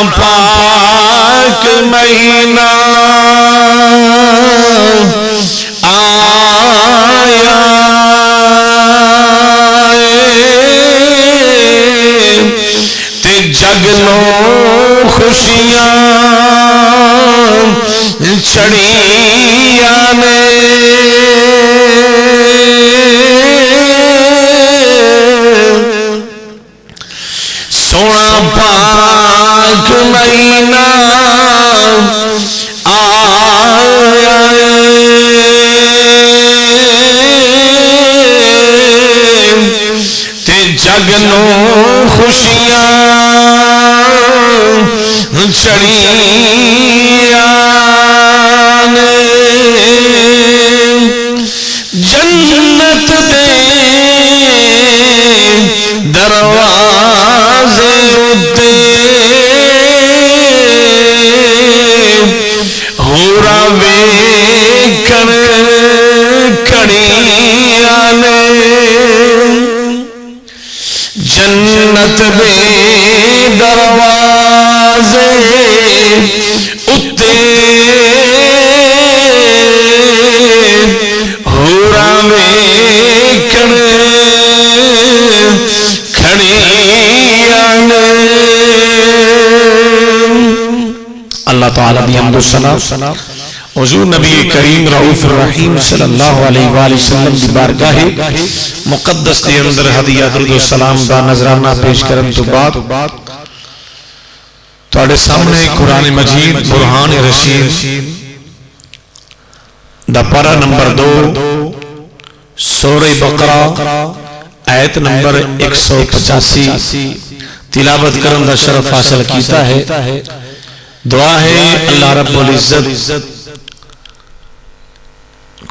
پاک مہینہ آیا تے جگ نو خوشیاں چڑھیاں نے سونا پاک مہینہ آیا تے جگ نو خوشیاں چڑھیاں نے جنت دے دروازے اتے ہورا ویکھن کھڑیاں نے جنت دے دروازے اتے ہورا ویکھن کھڑیاں نے اللہ تعالیٰ دی حمد و ثنا حضور نبی کریم رؤوف الرحیم صلی اللہ علیہ وآلہ وسلم دی بارگاہ مقدس دے اندر ہدیہ درود و سلام دا نذرانہ پیش کرن تو بعد تواڈے سامنے قرآن مجید برہان رشید دا پارہ نمبر 2 سورہ بقرہ آیت نمبر 185 تلاوت کرن دا شرف حاصل کیتا ہے دعا ہے اللہ رب العزت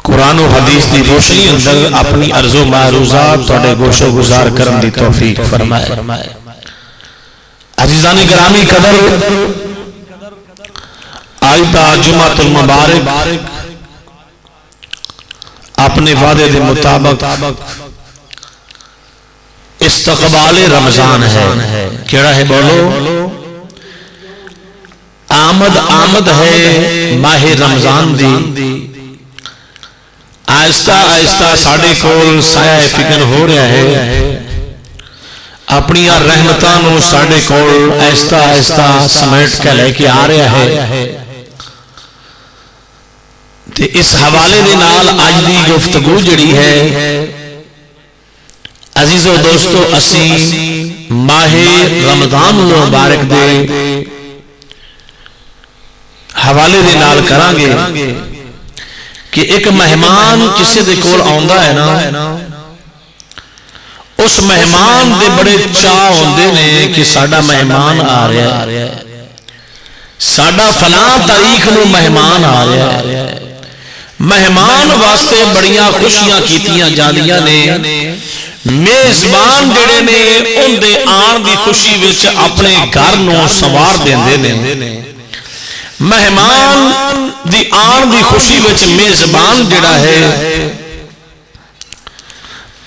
قرآن و حدیث دی روشنی اندر اپنی عرض و معروضات تواڈے گوش و گزار کرن دی توفیق فرمائے عزیزان گرامی قدر آج دا جمعۃ المبارک اپنے وعدے دے مطابق استقبال رمضان ہے کیڑا ہے بولو آمد ہے ماہ رمضان دی آہستہ آہستہ ساڑھے کول سایہ فکر ہو رہا ہے اپنی رحمتانوں ساڑھے کول آہستہ آہستہ سمیٹ کے لے کے آ رہا ہے تے اس حوالے دے نال آج دی گفتگو جڑی ہے عزیز و دوستو اسی ماہ رمضان مبارک دے حوالے دے نال کران گے کہ ایک مہمان کسی دے کول آندا ہے نا اس مہمان دے بڑے چاہ ہوندے نے کہ ساڈا مہمان آ رہا ہے ساڈا فلاں تاریخ نو مہمان آ رہا ہے مہمان واسطے بڑیاں خوشیاں کیتیاں جاندیاں نے میزبان جڑے نے ان دے آن دی خوشی وچ اپنے گھر نو سنوار دیندے نے مہمان دی آن دی خوشی وچ میزبان جڑا ہے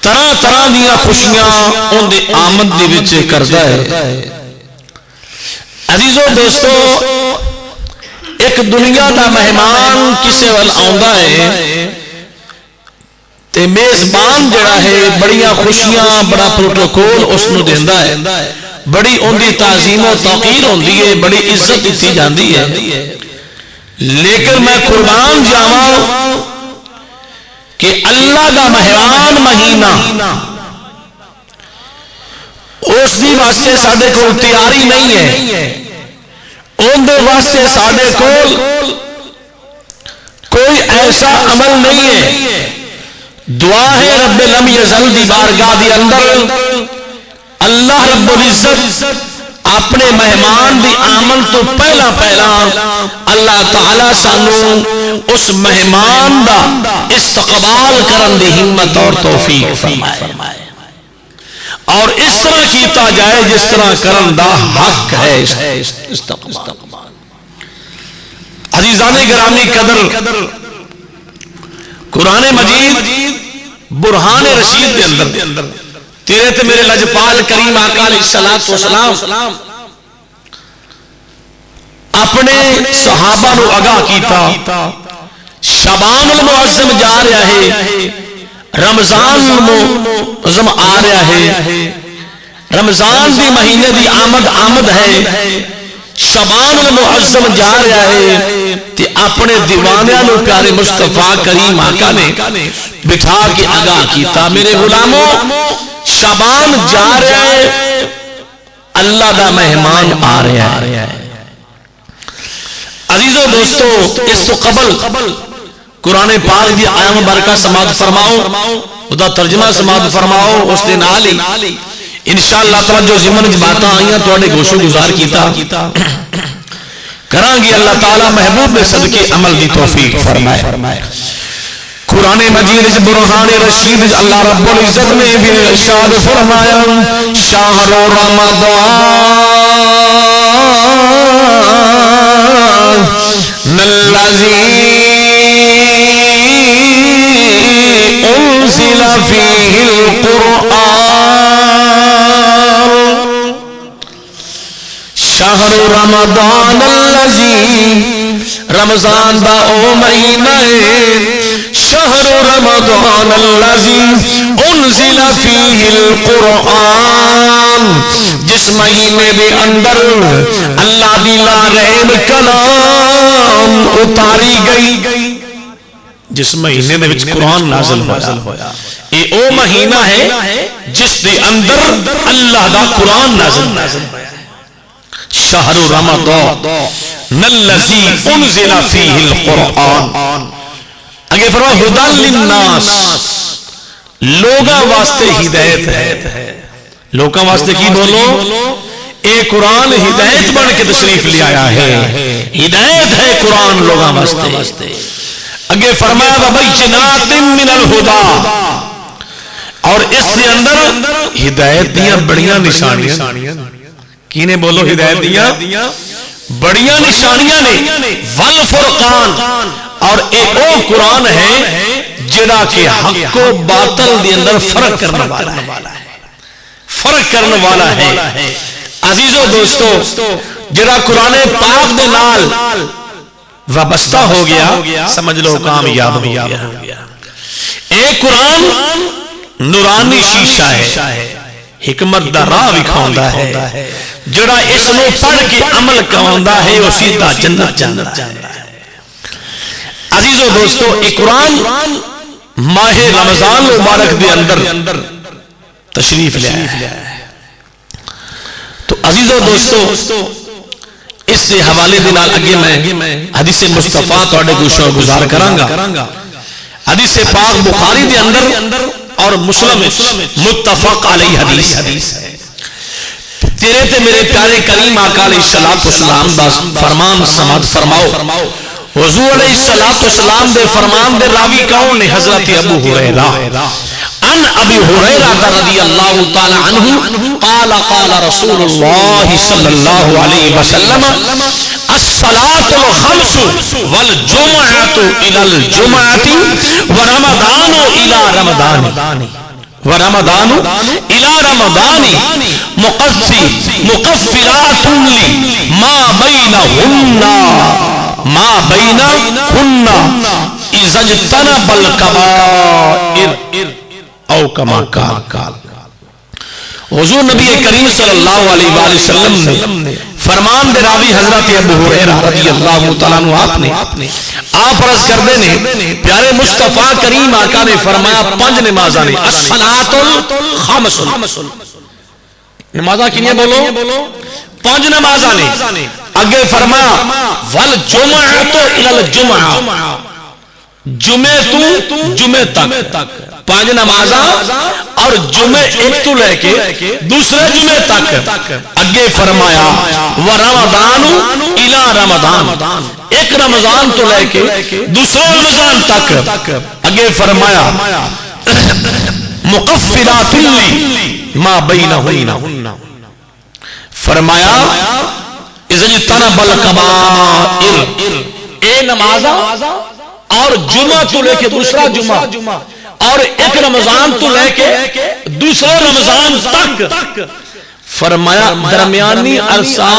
طرح طرح دیا خوشیاں ان دی آمد دی وچ کردا ہے عزیزو دوستو ایک دنیا دا مہمان کسے وال آندا ہے تے میزبان جڑا ہے بڑیاں خوشیاں بڑا پروٹوکول اس نو دیندا ہے بڑی ان دی تعظیم و توقیر ہوندی ہے بڑی عزت دیتی جاندی ہے لیکن میں قربان جاواں کہ اللہ دا مہمان مہینہ اس دی واسطے ساڈے کول تیاری نہیں ہے ان دے واسطے ساڈے کول کوئی ایسا عمل نہیں ہے دعا ہے رب لم یزل دی بارگاہ دی اندر اللہ رب العزت اپنے مہمان دی آمد تو پہلا اللہ تعالی سانو اس مہمان دا استقبال کرن دی ہمت اور توفیق فرمائے اور اس طرح کیتا جائے جس طرح کرن دا حق ہے استقبال عزیزان گرامی قدر قرآن مجید برہان رشید کے اندر تیرے تے میرے لجپال کریم آقا علیہ السلام اپنے صحابہ نو آگاہ کیتا شعبان المعظم جا رہا ہے، رمضان المعظم آ رہا ہے، رمضان دی مہینے دی آمد ہے، شعبان المعظم جا رہا ہے تے اپنے دیوانیاں نو پیارے مصطفیٰ کریم آقا نے بٹھا کے آگاہ کیتا میرے غلاموں شعبان جا رہا ہے، اللہ دا مہمان آ رہا ہے۔ عزیزو دوستو اس تو قبل قرآن پاک دی آیت مبارکہ سماعت فرماؤ، خدا ترجمہ سماعت فرماؤ، اس دے نال ہی انشاءاللہ توجہ ضمن وچ باتاں آئیاں تواڈے گوشو گزار کیتا کراں گی۔ اللہ تعالی محبوب دے صدقے عمل دی توفیق فرمائے۔ قرآن مجید سے برہان رشید اللہ رب العزت نے بھی ارشاد فرمایا شہر رمضان الذی انزل فیہ القرآن شہر رمضان الذی رمضان دا او مہینہ ہے شہر رمضان الذی انزل فیہ القرآن جس مہینے دے اندر اللہ دی لا رحم کلام اتاری گئی، جس مہینے دے وچ قرآن نازل ہویا اے او مہینہ ہے جس دے اندر اللہ دا قرآن نازل ہویا شہر رمضان الذی انزل فیہ القرآن اگے فرمایا ہدی للناس لوگاں واسطے ہدایت ہے، لوگاں واسطے کی بولو اے قرآن ہدایت بن کے تشریف لے آیا ہے، ہدایت ہے قرآن لوگاں واسطے۔ اگے فرمایا وبینات من الہدی اور اس کے اندر ہدایت دیاں بڑیاں نشانیاں کینے بولو ہدایت دیاں بڑیاں نشانیاں نے والفرقان اور ایک او قرآن ہے جڑا کہ حق و باطل دی اندر فرق کرنے والا ہے عزیزو دوستو جڑا قرآن پاک دے نال وابستہ ہو گیا سمجھ لو کامیاب ہو گیا۔ ایک قرآن نورانی شیشہ ہے، حکمت دا راہ وکھاوندا ہے، جڑا اس نو پڑھ کے عمل کروندا ہے وہ سیدھا جنت جاندا ہے۔ عزیزو دوستو ایک قرآن ماہ رمضان مبارک دے اندر تشریف لے آیا ہے۔ تو عزیزو دوستو اس دے حوالے دے نال اگے میں حدیث مصطفیٰ تواڈے گوشو گزار کراں گا۔ حدیث پاک بخاری دے اندر اور مسلم متفق علیہ حدیث ہے۔ تیرے تے میرے پیارے کریم آقا علیہ السلام دا فرمان سماعت فرماؤ۔ حضور علیہ السلام دے فرمان دے راوی کون نے؟ حضرت ابو ہریرہ عن ابی ہریرہ رضی اللہ تعالی عنہ قال قال رسول اللہ صلی اللہ علیہ وسلم الصلاة الخمس والجمعة إلى الجمعة ورمضان إلى رمضان مقفرات ما بينهن إذا اجتنب الكبائر او کما قال۔ حضور نبی کریم صلی اللہ علیہ وآلہ وسلم نے فرمان دے راوی حضرت ابو ہریرہ رضی اللہ تعالیٰ عنہ آپ عرض کردے نے پیارے مصطفیٰ کریم آقا نے فرمایا 5 نمازاں نے الصلاۃ الخمس نمازاں کنیاں بولو 5 نمازاں نے اگے فرمایا والجمعۃ الی الجمعہ جمعہ تو جمعہ تک 5 نمازاں اور جمعہ ایک تو لے کے دوسرے جمعہ تک اگے فرمایا ورمضان الی رمضان ایک رمضان تو لے کے دوسرے رمضان تک اگے فرمایا مقفرات ما بینہن فرمایا اذا اجتنب الکبائر اے نمازاں اور جمعہ تو لے کے دوسرا جمعہ اور ایک رمضان تو لے کے دوسرا رمضان تک فرمایا درمیانی عرصہ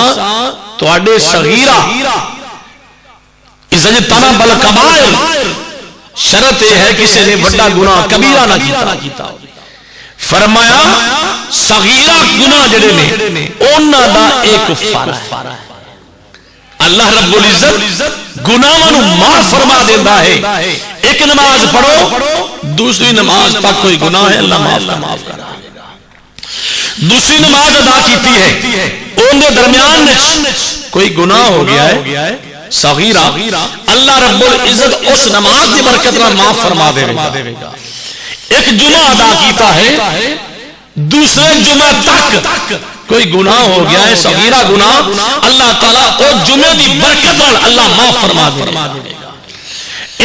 تواڈے صغیرہ اذا جتنب الکبائر شرط یہ ہے کسی نے بڑا گناہ کبیرہ نہ کیتا. فرمایا صغیرہ گناہ جڑے نے انہاں دا ایک کفارہ ہے. اللہ رب العزت گناہاں نو معاف فرما دیندا ہے. ایک نماز پڑھو دوسری نماز تک کوئی گناہ ہے اللہ معاف کر دے گا. دوسری نماز ادا کیتی ہے اون دے درمیان کوئی گناہ ہو گیا ہے صغیرہ اللہ رب العزت اس نماز کی برکت نہ معاف فرما دے گا. ایک جمعہ ادا کیتا ہے دوسرے جمعہ تک کوئی گناہ ہو گیا ہے صغیرہ گناہ اللہ تعالیٰ اس جمعے کی برکت نہ اللہ معاف فرما دے گا.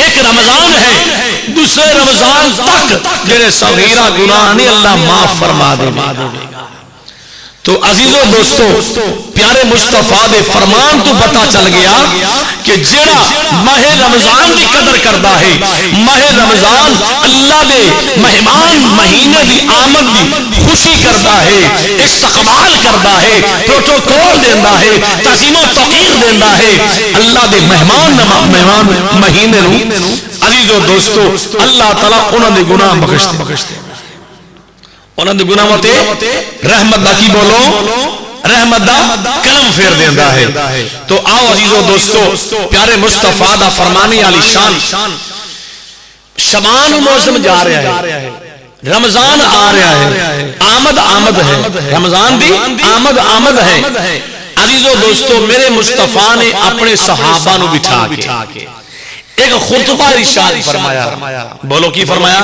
ایک رمضان ہے دوسرے رمضان تک جڑے صغیرہ گناہ نہیں اللہ معاف فرما دے گا. تو عزیزو دوستو پیارے مصطفیٰ دے فرمان تو پتہ چل گیا کہ جڑا ماہ رمضان کی قدر کردا ہے ماہ رمضان اللہ دے مہمان مہینے دی آمد دی خوشی کردا ہے استقبال کردا ہے پروٹوکول دیندا ہے تعظیم و توقیر دیندا ہے اللہ دے مہمان مہینے نو عزیزو دوستو اللہ تعالیٰ انہاں دے گناہ بخش دے انہاں دے گناہاں تے رحمت دا کی بولو رحمت دا کلم پھیر دیندا ہے. تو آؤ عزیزو دوستو پیارے مصطفیٰ دا فرمانی علی شان شبان موسم جا رہا ہے رمضان آ رہا ہے آمد ہے رمضان دی آمد ہے. عزیزو دوستو میرے مصطفیٰ نے اپنے صحابہ نو بٹھا کے ایک خطبہ ارشاد فرمایا. بولو کی فرمایا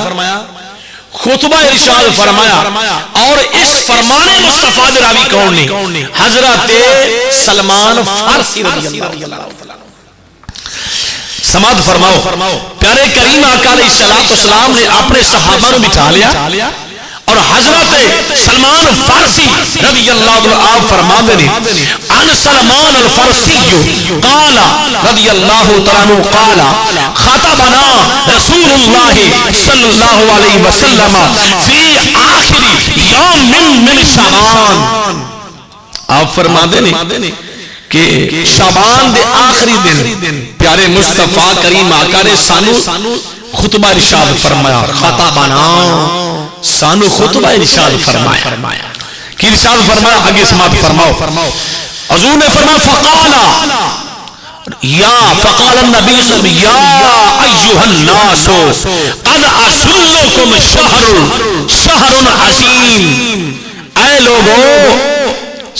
خطبہ ارشاد فرمایا اور اس فرمان مصطفیٰ دے راوی کون نہیں حضرت سلمان فارسی رضی اللہ تعالیٰ. سماعت فرماؤ پیارے کریم آقا علیہ السلام نے اپنے صحابہ نے بٹھا لیا اور حضرت سلمان فارسی رضی اللہ عنہ فرماتے ہیں ان سلمان الفارسی قال رضی اللہ تعالی قال خطبنا رسول اللہ صلی اللہ علیہ وسلم فی آخر یوم من شعبان. آپ فرماتے ہیں کہ شعبان دے آخری دن پیارے مصطفیٰ کریم آقا نے سانو خطبہ ارشاد فرمایا. خطبنا سانو خطبہ ارشاد فرمایا کی ارشاد فرمایا آگے سماعت فرماؤ. حضور نے فرمایا فقال النبی صلی اللہ علیہ وسلم یا ایھا الناس قد اسلکم شہر عظیم. اے لوگو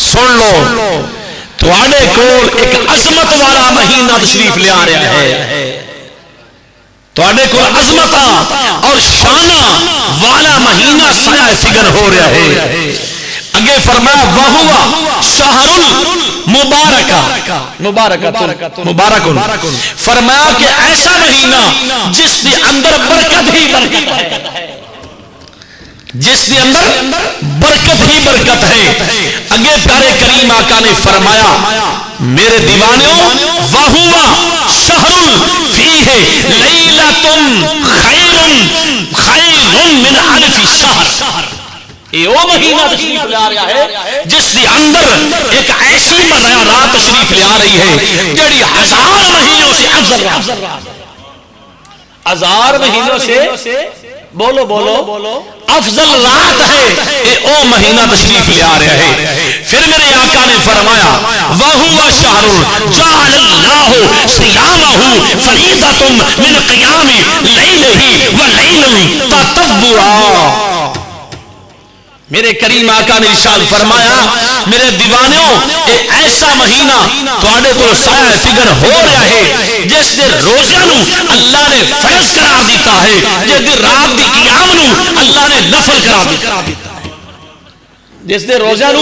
سن لو تواڈے کول ایک عظمت والا مہینہ تشریف لے آ رہا ہے تواڈے کو عظمت اور شانہ والا مہینہ سایہ فگن ہو رہا ہے. اگے فرمایا وہوا شہر مبارک فرمایا کہ ایسا مہینہ جس کے اندر برکت ہی برکت ہے جس کے اندر برکت ہی برکت ہے. اگے پیارے کریم آقا نے فرمایا میرے دیوانیوں وہوا شہر فیہ لیلۃ خیر من الف شہر. یہ وہ مہینہ تشریف لے آ رہا ہے جس کے اندر ایک ایسی رات تشریف لے آ رہی ہے جڑی ہزار مہینوں سے ہزار مہینوں سے بولو افضل رات ہے یہ او مہینہ تشریف لے آ رہا ہے. پھر میرے آقا نے فرمایا وَهُوَ شَهْرٌ جَعَلَ اللَّهُ صِيَامَهُ فَرِيضَةٌ مِنْ قِيَامِ لَيْلِهِ وَلَيْلٍ تَطَوُّعًا. میرے کریم آقا نے ارشاد فرمایا میرے دیوانیوں ایک ایسا مہینہ تواڈے کو سایہ فگن ہو رہا ہے جس دے روزے نو اللہ نے فرض قرار دیتا ہے جس دے رات دی قیام نو اللہ نے نفل قرار دیتا ہے جس دے روزہ نو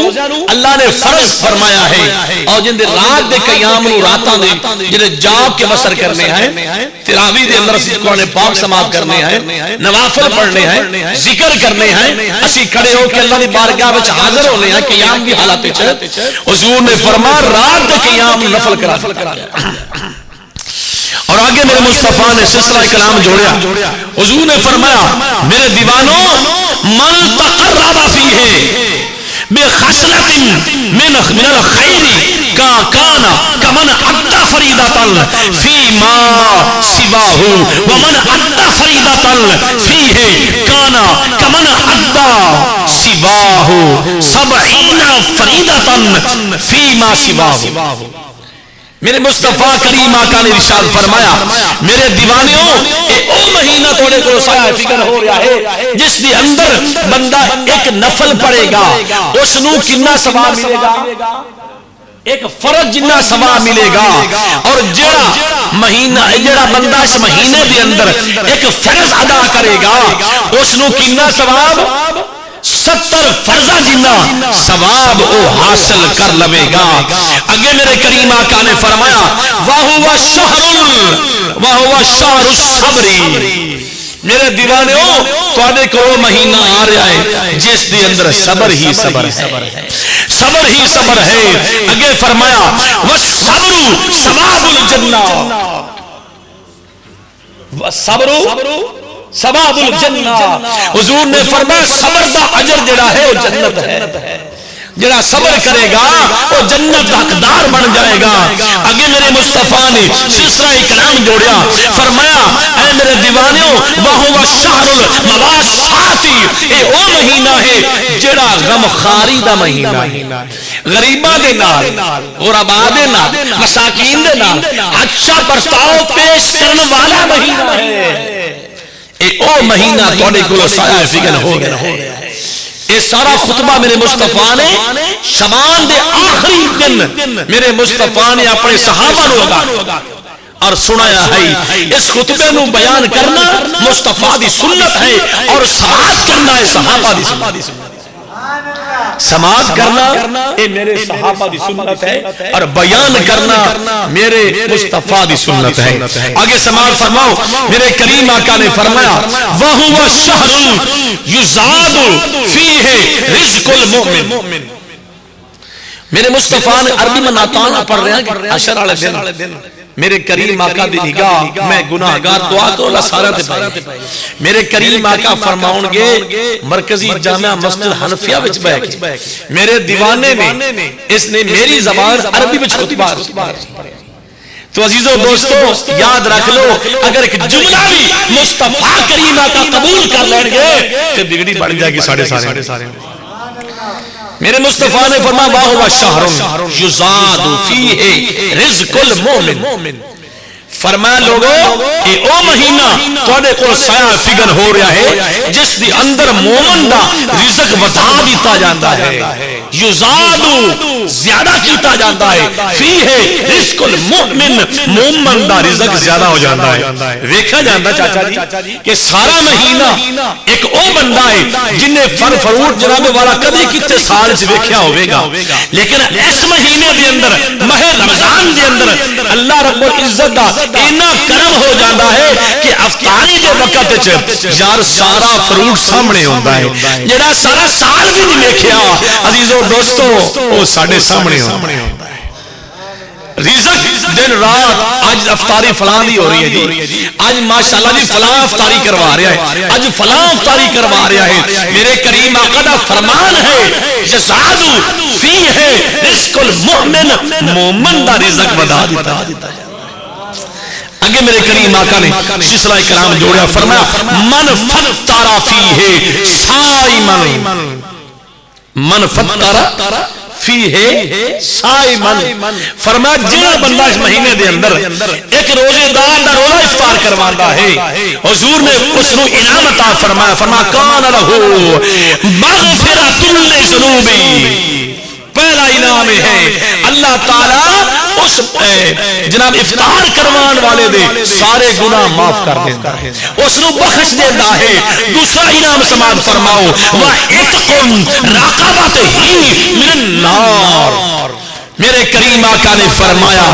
اللہ نے فرض فرمایا ہے اور جن دے رات دے قیام نو راتاں دے جنہیں جاگ کے بسر کرنے ہیں تراویح دے اندر اسی قرآن پاک سماعت کرنے ہیں نوافل پڑھنے ہیں ذکر کرنے ہیں اسی کھڑے ہو کے اللہ دی بارگاہ وچ حاضر ہونے ہیں قیام دی حالت وچ حضور نے فرمایا رات دے قیام نفل کرا اور آگے میرے مصطفیٰ نے سلسلہ کلام جوڑیا حضور نے فرمایا میرے دیوانوں من تقرب فیہ بخصلۃ من الخیر کان کمن ادى فریضۃ فیما سواہ ومن ادى فریضۃ فیہ کان کمن ادى سواہ 70 فریضۃ فیما سواہ۔ میرے مصطفیٰ کریم آقا نے ارشاد فرمایا میرے دیوانیوں اے او مہینہ تھوڑے کو سایہ فکر ہو رہا ہے جس دی اندر بندہ ایک نفل پڑھے گا اس نو کتنا ثواب ملے گا؟ ایک فرض جنہ ثواب ملے گا۔ اور جڑا بندہ اس مہینے دے اندر ایک فرض ادا کرے گا اس نو کتنا ثواب؟ 70 فرضہ جنہ ثواب او حاصل کر لوے گا۔ اگے میرے کریم آقا نے فرمایا وَهُوَ شَهْرُ الصَّبْرِ۔ میرے دیوانیوں تواڈے کول مہینہ آ رہا ہے جس دے اندر صبر ہی صبر ہے، صبر ہی صبر ہے۔ اگے فرمایا وَالصَّبْرُ ثواب الجنہ، وَالصَّبْرُ ثواب الجنہ۔ حضور نے فرمایا صبر دا اجر جڑا ہے وہ جنت ہے، جڑا صبر کرے گا وہ جنت کا حقدار بن جائے گا۔ اگے میرے مصطفیٰ نے سلسلہ کلام جوڑیا فرمایا اے میرے دیوانیوں وَهُوَ شَهْرُ الْمَوَاسَّاتِ، اے او مہینہ ہے جڑا غمخاری دا مہینہ ہے، غریباں دے نال غرباء دے نال مساکین دے نال اچھا برتاؤ پیش کرنے والا مہینہ ہے۔ اے او مہینہ توڑے کو سایہ فکر ہو گیا ہے۔ اے سارا خطبہ میرے مصطفیٰ نے شبان دے آخری دن میرے مصطفیٰ نے اپنے صحابہ نو لگا اور سنایا ہے۔ اس خطبے نو بیان کرنا مصطفیٰ دی سنت ہے اور سماعت کرنا ہے صحابہ دی سنت، سماعت کرنا اے میرے صحابہ دی سنت ہے اور بیان کرنا میرے مصطفیٰ دی سنت ہے۔ آگے سماعت فرماؤ میرے کریم آقا نے فرمایا وَهُوَ شَهْرٌ يُزَادُ فِيهِ رِزْقُ الْمُؤْمِنِ۔ میرے مصطفیٰ نے عربی میں ناتان پڑھ رہے ہیں کہ عشر والے دن میرے کریم آقا دی نگاہ میں گناہگار دعا تو اللہ سارا دے پائے۔ میرے کریم آقا فرماؤں گے مرکزی جامعہ مسجد حنفیہ وچ بیٹھ میرے دیوانے نے اس نے میری زبان عربی وچ خطبہ تو عزیزو دوستو یاد رکھ لو اگر ایک جملہ بھی مصطفیٰ کریم آقا قبول کر لیں گے تو بگڑی بڑھ جائے گی سارے۔ میرے مصطفیٰ نے فرمایا وَهُوَ شَهْرٌ يُزَادُ فِيهِ رِزْقُ الْمُؤْمِنِ۔ فرمایا لوگو اے او مہینہ توڑے کو سایہ فکر ہو رہا ہے جس دی اندر مومن دا رزق ودا دیتا جاندہ ہے، یزادو زیادہ کیتا جاندہ ہے، فیہ رزق المؤمن مومن دا رزق زیادہ ہو جاندہ ہے۔ ویکھا جاندہ چاچا جی کہ سارا مہینہ ایک او بندہ ہے جنہیں فر فروٹ جناب والا کبھی کتے سال سے ویکھیا ہوئے گا، لیکن اس مہینے دے اندر ماہ رمضان دے اندر اللہ رب العزت دا اینا کرم ہو جاندہ ہے کہ افطاری دے وقت یار سارا فروٹ سامنے ہوندہ ہے، جڑا سارا سال بھی نہیں دیکھیا عزیزو دوستو وہ ساڑھے سامنے ہوندہ ہے۔ رزق دن رات آج افطاری فلان دی ہو رہی ہے جی، آج ماشاءاللہ جی فلان افطاری کروا رہا ہے، آج فلان افطاری کروا رہا ہے۔ میرے کریم آقا دا فرمان ہے یزادو فیہ رزق المؤمن مومن دا رزق ودا دیتا ہے۔ اگے میرے کریم آقا نے سلسلہ کلام جوڑیا فرمایا من فطر فیہ صائمن، من فطر فیہ صائمن، فرمایا جنہ بندہ اس مہینے دے اندر ایک روزے دار دا روزہ افطار کرواندہ ہے حضور نے اس نو انعام عطا فرمایا کان لہو مغفرۃ لذنوبی، پہلا انعام ہے اللہ تعالیٰ اس جناب افطار کروان والے دے سارے گناہ معاف کر دیتا ہے، اس نو بخش دیتا ہے۔ دوسرا انعام سماعت فرماؤ وَعِتْقٌ رَقَبَتِهِ مِنَ النَّارِ، میرے کریم آقا نے فرمایا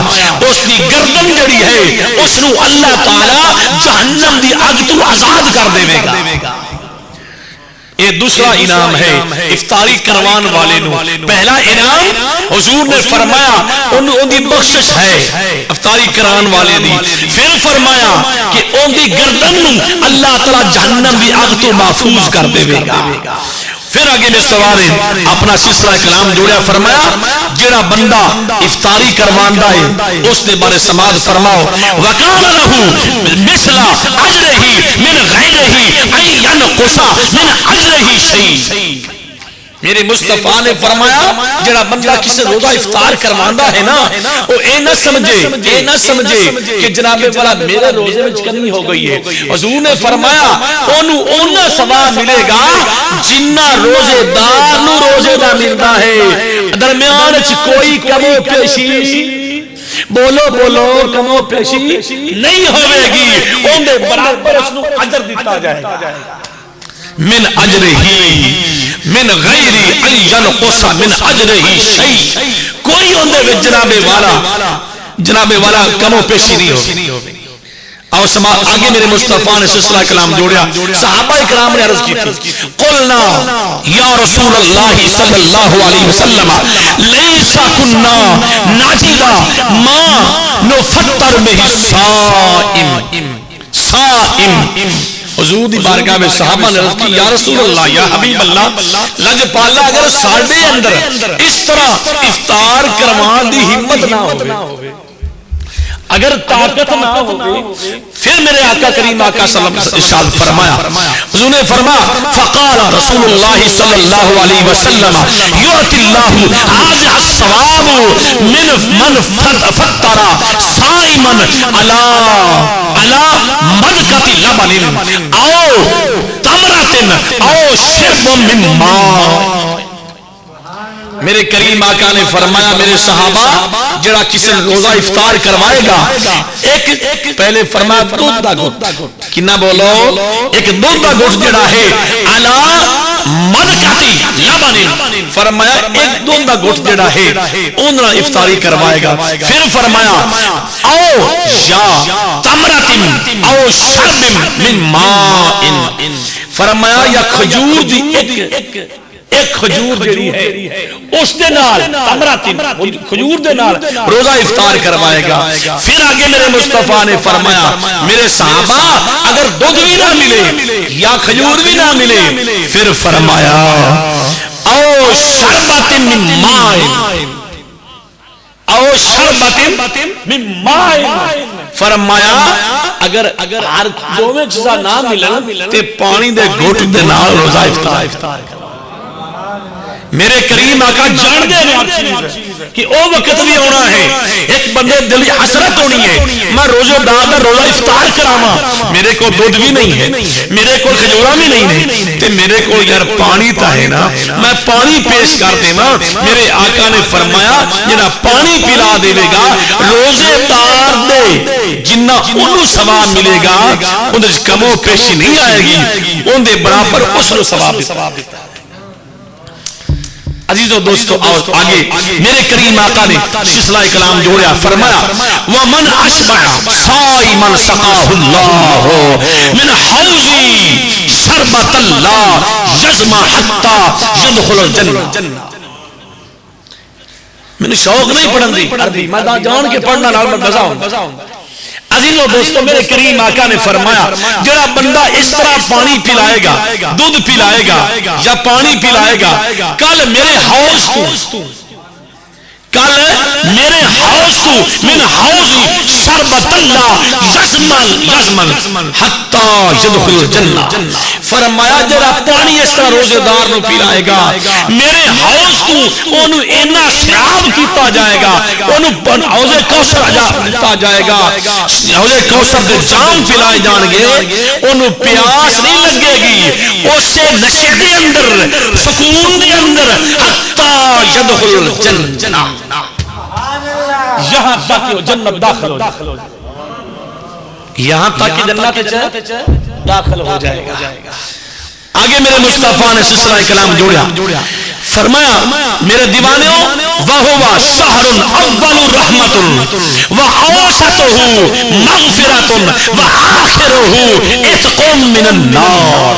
اس دی گردن جڑی ہے اس نو اللہ تعالیٰ جہنم دی آگ تو آزاد کر دے گا۔ یہ دوسرا انعام ہے افطاری کروان والے نو۔ پہلا انعام حضور نے فرمایا ان دی بخشش ہے افطاری کروان والے دی، پھر فرمایا کہ ان دی گردن نو اللہ تعالی جہنم دی آگ تو محفوظ کر دے گا۔ پھر آگے میں سوارے اپنا سلسلہ کلام جوڑیا، فرمایا جڑا بندہ افطاری کرواندا ہے اس دے بارے سماعت فرماؤ، وَقَالَ لَهُ مِثْلَ أَجْرِهِ مِنْ غَيْرِهِ أَنْ يَنْقُصَ مِنْ أَجْرِهِ شَيْءٌ۔ میرے مصطفیٰ نے فرمایا جڑا بندہ کسی روزہ افطار کرواندا ہے نا، وہ اے نہ سمجھے کہ جناب والا میرے روزے وچ کمی ہو گئی ہے۔ حضور نے فرمایا اونوں اونا ثواب ملے گا جنہ روزے دار نو روزے دا ملدا ہے، درمیان وچ کوئی کم و پیشی بولو کم و پیشی نہیں ہوے گی، اون دے برابر اس نو اجر دتا جائے گا، من اجرہی من غیر ان ینقص من اجرہی شیء، کوئی اندے وچ جناب والا کم و پیشی نہیں ہو۔ اور آگے میرے مصطفیٰ نے سلسلہ کلام جوڑیا، صحابہ اکرام نے عرض کی تھی، قلنا یا رسول اللہ صلی اللہ علیہ وسلم لیس کننا ناجد ما نفطر بہ صائم۔ حضور دی بارگاہ میں صحابہ نے عرض کی، یا رسول اللہ یا حبیب اللہ لج پالا اگر ساڑھے اندر اس طرح افطار کروان دی ہمت نہ ہوئے، اگر طاقت نہ ہوگی، پھر میرے آقا کریم آقا صلی اللہ علیہ وسلم ارشاد فرمایا، حضور نے فرمایا فقال رسول اللہ صلی اللہ علیہ وسلم یعطی اللہ هذا الثواب من فطر صائما علی مدقۃ لبن او تمرۃ او شرب من ماء۔ میرے کریم آقا نے فرمایا میرے صحابہ جڑا کسی روزہ افطار کروائے گا، ایک پہلے فرمایا دودھ دا گھٹ، کنا بولو، ایک دودھ دا گھٹ جڑا ہے علی مدقۃ لبن، فرمایا ایک دودھ دا گھٹ جڑا ہے اوندا افطاری کروائے گا، پھر فرمایا او یا تمرۃ او شرب من ماء، فرمایا یا کھجور دی ایک کھجور جڑی ہے اس دے نال تمراتن کھجور دے نال روزہ افطار کروائے گا۔ پھر آگے میرے مصطفیٰ نے فرمایا میرے صحابہ اگر دودھ بھی نہ ملے یا کھجور بھی نہ ملے، پھر فرمایا او شربت من ماء، او شربت من ماء، فرمایا اگر ہر دوویں چیزاں نہ ملن تے پانی دے گھٹ دے نال روزہ افطار۔ میرے کریم آقا جان دے کہ او وقت بھی ہونا ہے، ایک بندے دل حسرت ہونی ہے میں روزہ دار دا روزہ افطار کراواں، میرے کو دودھ بھی نہیں ہے، میرے کو کھجورا بھی نہیں ہے، تے میرے کو یار پانی تا ہے نا، میں پانی پیش کر دیواں۔ میرے آقا نے فرمایا جڑا پانی پلا دے گا روزے دار دے جنہ اونوں ثواب ملے گا اون وچ کم و پیشی نہیں آئے گی، اون دے برابر اس نو ثواب دیتا۔ عزیزو دوستو آگے میرے کریم آقا نے سلسلہ کلام جوڑیا، فرمایا وَمَنْ أَشْبَعَ صَائِمًا سَقَاهُ اللَّهُ مِنْ حَوْضِ شَرْبَةً لَا يَظْمَأُ حَتَّى يَدْخُلَ الْجَنَّةَ۔ میں نے شوق نہیں پڑھن دی عربی، میں جان کے پڑھنا نال میں مزہ ہوں۔ عزیزو دوستو میرے کریم آقا نے فرمایا جڑا بندہ اس طرح پانی پلائے گا، دودھ پلائے گا یا پانی پلائے گا، کل میرے حوض تو من حوض شربت اللہ یزمن حتی یدخل الجنہ، فرمایا جڑا پانی اس طرح روزے دار نو پلائے گا میرے حوض تو انہوں اینا سیاب کیتا جائے گا، انہوں حوض کوثر دیتا جائے گا، حوض کوثر دے جام پلائے جان گے، انہوں پیاس نہیں لگے گی، اسے نشے دے اندر سکون دے اندر حتی یدخل الجنہ، یہاں تک کہ جنت داخل ہو جائے، یہاں تک کہ جنت داخل ہو جائے گا۔ آگے میرے مصطفیٰ نے سلسلہ کلام جوڑیا، فرمایا میرے دیوانیوں وَهُوَ شَهْرٌ أَوَّلُ رَحْمَةٌ وَأَوْسَطُهُ مَغْفِرَةٌ وَآخِرُهُ عِتْقٌ مِّنَ النَّارِ۔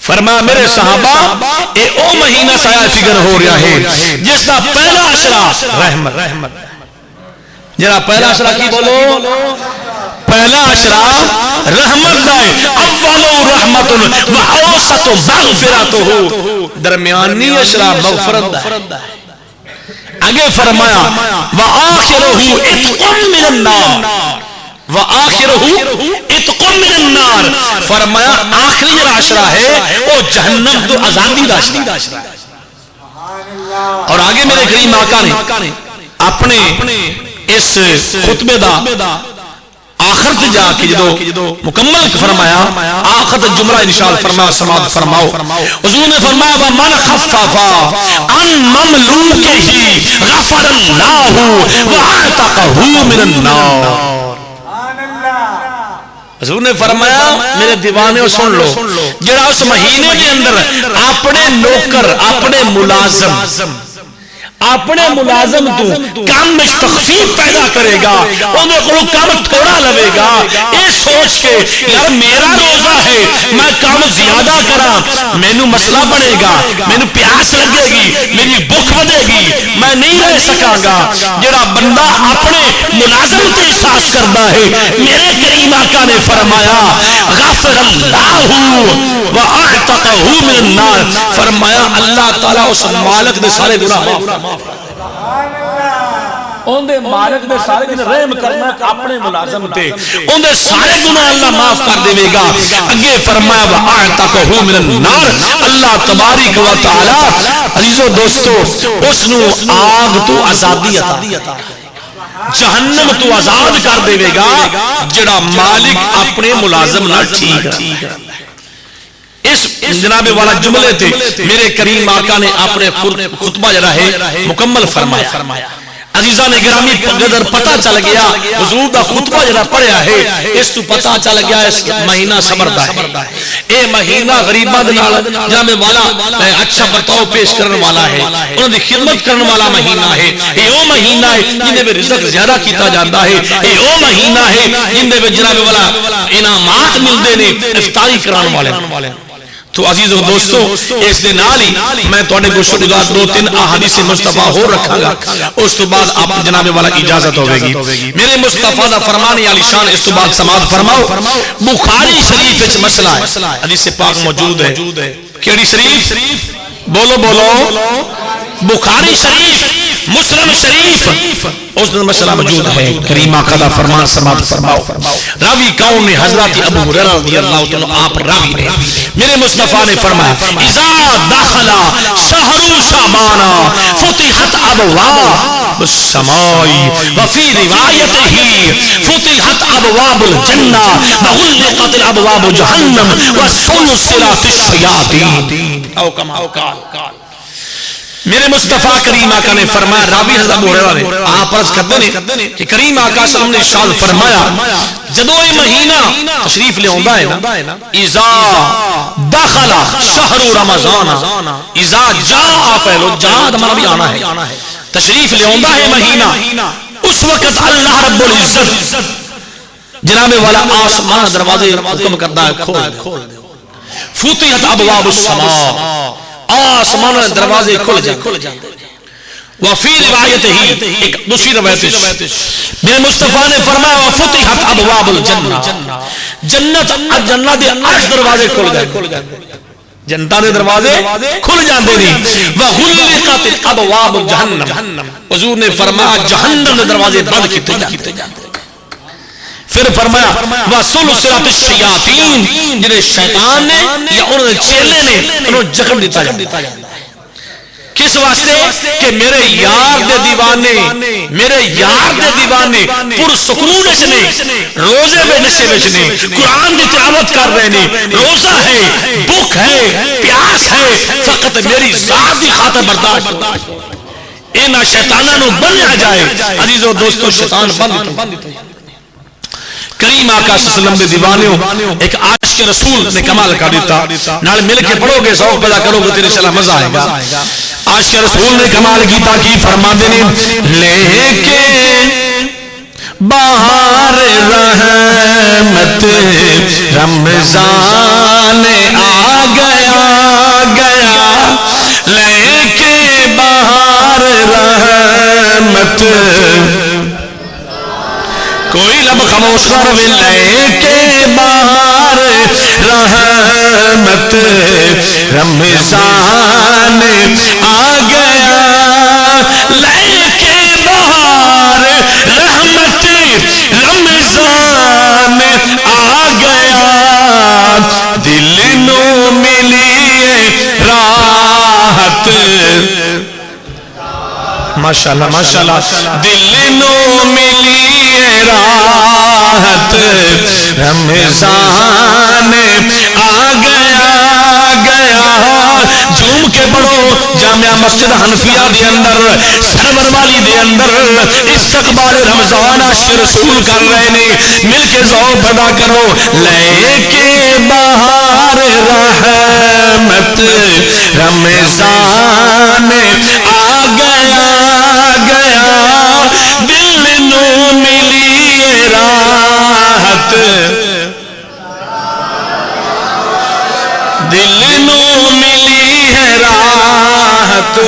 فرمایا میرے صحابہ اے او مہینہ سایہ فکر ہو رہا ہے جس کا پہلا عشرہ رحمت، جنہا پہلا عشرہ کی بولو، پہلا عشرہ رحمت دا ہے، اول رحمت و اوسط مغفرتہ، درمیانی عشرہ مغفرت دا ہے. آگے فرمایا وآخرہ اتق من النار، وآخرہ اتق من النار، فرمایا آخری جو عشرہ ہے وہ جہنم تو آزادی دا عشرہ ہے. اور آگے میرے کریم آقا نے اپنے اس خطبے دا آخر تے جا کے جدو مکمل فرمایا، آخر جملہ انشاءاللہ فرمایا سماعت فرماؤ. حضور نے فرمایا وَمَنْ خَفَّفَ عَنْ مَمْلُوكِهِ غَفَرَ اللَّهُ وَأَعْتَقَهُ مِنَ النَّارِ. حضور نے فرمایا میرے دیوانے سن لو، جڑا اس مہینے کے اندر اپنے نوکر اپنے ملازم تو کام میں تخفیف پیدا کرے گا، انہیں کو کام تھوڑا لگے گا، یہ سوچ کے یار میرا روزہ ہے میں کام زیادہ کرا، مینو مسئلہ بنے گا، مینو پیاس لگے گی، میری بھوک بدے گی، میں نہیں رہ سکا گا. جڑا بندہ اپنے ملازم تے احساس کرتا ہے، میرے کریم آقا نے فرمایا غفر اللہ واعتقہ من النار، فرمایا اللہ تعالیٰ اس مالک دے سارے گناہ معاف، ان دے مالک دے سارے دن رحم کرنا اپنے ملازم تے، ان دے سارے گناہ اللہ معاف کر دے گا. اگے فرمایا وَأَعْتَقَهُ مِنَ النَّارِ، اللہ تبارک و تعالی عزیز و دوستو اس نو آگ تو آزادی عطا، جہنم تو آزاد کر دے گا جڑا مالک اپنے ملازم نہ ٹھیک ہے. اس جناب والا جملے تھے میرے کریم آقا نے اپنے خطبہ جڑا ہے مکمل فرمایا. عزیزان گرامی قدر پتہ چل گیا حضور دا خطبہ جڑا پڑھیا ہے اس تو پتہ چل گیا اس مہینہ صبر دا ہے، اے مہینہ غریباں دے نال جناب والا اچھا برتاؤ پیش کرنے والا ہے، انہاں دی خدمت کرنے والا مہینہ ہے. اے او مہینہ ہے جن دے رزق زیادہ کیتا جاندا ہے، اے او مہینہ ہے جن دے جناب والا انعامات ملدے نے افطاری کرانے والے. تو عزیز و دوستو اس دے نال ہی میں تواڈے کو شکریہ دو تین احادیث مصطفیٰ ہو رکھاں گا، اس تو بعد آپ جناب والا اجازت ہوے گی. میرے مصطفیٰ دا فرمان علی شان اس تو بعد سماعت فرماؤ. بخاری شریف وچ مسئلہ ہے، حدیث پاک موجود ہے. کیڑی شریف؟ بولو بخاری شریف، مسلم شریف، اس دن مسئلہ موجود ہے. کریم آقا دا فرمان سماعت فرماؤ. راوی کون نے؟ حضرت ابو ہریرہ رضی اللہ عنہ آپ راوی نے. میرے مصطفیٰ نے فرمایا اذا دخل شہر شعبان فتحت ابواب السماء وفی روایتہ فتحت ابواب الجنہ وغلقت الابواب جہنم وسلسلت الشیاطین او کما قال. میرے مصطفیٰ کریم آقا نے فرمایا، راوی حضرت ابو ہریرہ نے آپ عرض کرتے ہیں کہ کریم آقا صلی اللہ علیہ وسلم نے ارشاد فرمایا جدو یہ مہینہ تشریف لے آندا ہے نا، اذا دخل شہر رمضان، اذا جاء، پہلو جاء ہمارا بھی آنا ہے، تشریف لے آندا ہے مہینہ، اس وقت اللہ رب العزت جناب والا آسمان دروازے حکم کرتا ہے کھول دو. فتحت ابواب السماء، آسمان دروازے کھل جاتے. وفی روایت ہی ایک دوسری روایت میرے مصطفیٰ نے فرمایا وفتحت ابواب الجنہ، جنت دے 8 دروازے کھل جاتے، جنتا دے دروازے کھل جاندے نہیں. وغلقت الابواب جہنم، حضور نے فرمایا جہنم دے دروازے بند کیتے جاندے. پھر فرمایا وسلسلت الشیاطین، جنہیں شیطان نے یا انہوں چیلے نے انہوں جکڑ دیتا جاتا ہے. کس واسطے کہ میرے یار دے دیوانے پرسکون وچ نے، روزے میں نشے وچ نے، قرآن دی تلاوت کر رہے نے، روزہ ہے، بھوک ہے، پیاس ہے، فقط میری ذات دی خاطر برداشت. انہاں شیطاناں نو بنیا جائے. عزیزو دوستو شیطان بند کریم آقا صلی اللہ علیہ وسلم دے دیوانیوں ایک عاشق رسول نے کمال کر دیتا. نال مل کے پڑھو گے ذوق پیدا کرو گے تو انشاءاللہ مزہ آئے گا. عاشق رسول نے کمال کیتا کی فرماندے نے لے کے بہار رحمت رمضان آ گیا، لے کے بہار رحمت کوئی لب خاموش نہ رہے لے کے باہر رحمت رمضان آ گیا لے کے باہر رحمت رمضان آ گیا دل نو ملی راحت ماشاءاللہ ماشاءاللہ دل نو ملی راحت رمضان آ گیا جھوم کے پڑھو جامعہ مسجد حنفیہ دے اندر سرور والی دے اندر استقبال رمضان عاشق رسول کر رہے نے مل کے ذوق ادا کرو لے کے باہر رحمت رمضان آ گیا دل نو ملی راحت دل نو ملی ہے راحت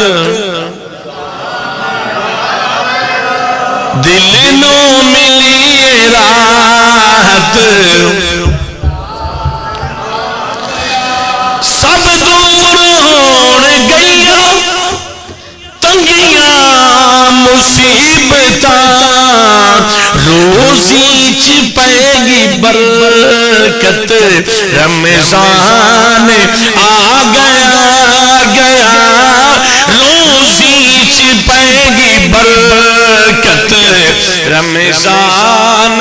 دل نو ملی راحت سب دور ہون گئیاں تنگیاں مصیبتاں روزی چ پائے گی برکت رمضان آ گیا روزی چ پائے گی برکت رمضان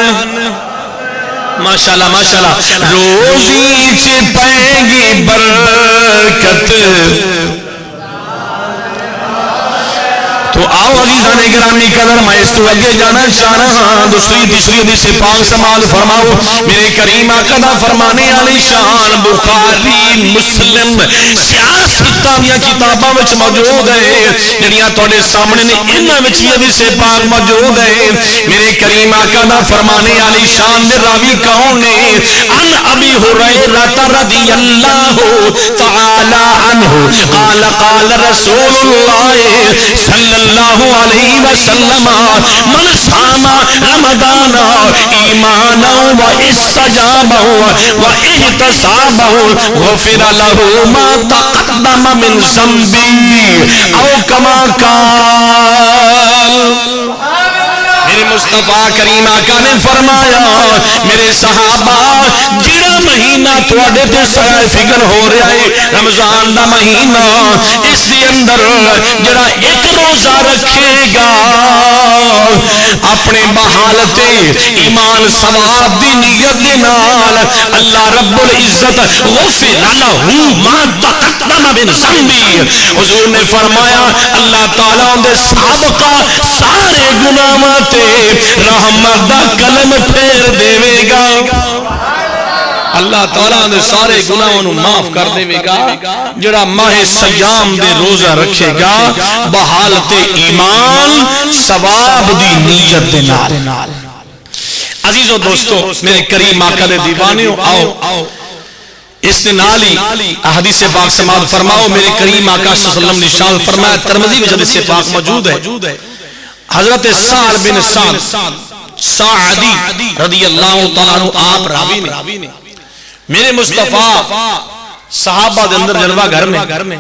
ماشاءاللہ ماشاءاللہ روزی چ پائے گی برکت تو آؤ عزیزان گرامی قدر میں اس تو اگے جانا چاہ رہا ہوں دوسری تیسری حدیث پاک سماعت فرماؤ میرے کریم آقا دا فرمانے علی شان بخاری مسلم سیاستہ دیا کتاباں وچ موجود ہے جڑیاں تواڈے سامنے نے انہاں وچ حدیث پاک موجود ہے میرے کریم آقا دا فرمانے علی شان دے راوی کون نے ان ابی ہریرہ رضی اللہ تعالی عنہ قال قال رسول اللہ صلی اللہ علیہ وسلم من صام رمضان ایمانا و استجابا و احتسابا غفر له ما تقدم من ذنبه او کما قال میرے مصطفیٰ کریم آقا نے فرمایا میرے صحابہ جڑا مہینہ تواڈے تے سایہ فکر ہو رہا ہے رمضان دا مہینہ اس دے اندر جڑا ایک روزہ رکھے گا اپنے بحالت ایمان ثواب دی نیت دے نال اللہ رب العزت غفر له ما تقدم من ذنبه حضور نے فرمایا اللہ تعالیٰ دے سابقہ سارے گناہاں رحمت دا کلم پھیر دے گا اللہ تعالیٰ نے سارے گناہوں نو معاف کر دے گا جڑا ماہ سیام دے روزہ رکھے گا بحالت ایمان ثواب دی نیت دے نال عزیزو دوستو میرے کریم آقا دے دیوانیوں آؤ اس نے نالی حدیث پاک سماعت فرماؤ میرے کریم آقا صلی اللہ علیہ وسلم نے ارشاد فرمایا ترمذی میں حدیث پاک موجود ہے حضرت سعد بن سعدی رضی اللہ تعالیٰ عنہ آپ راوی نے میرے مصطفیٰ صحابہ دے اندر جلوہ گھر میں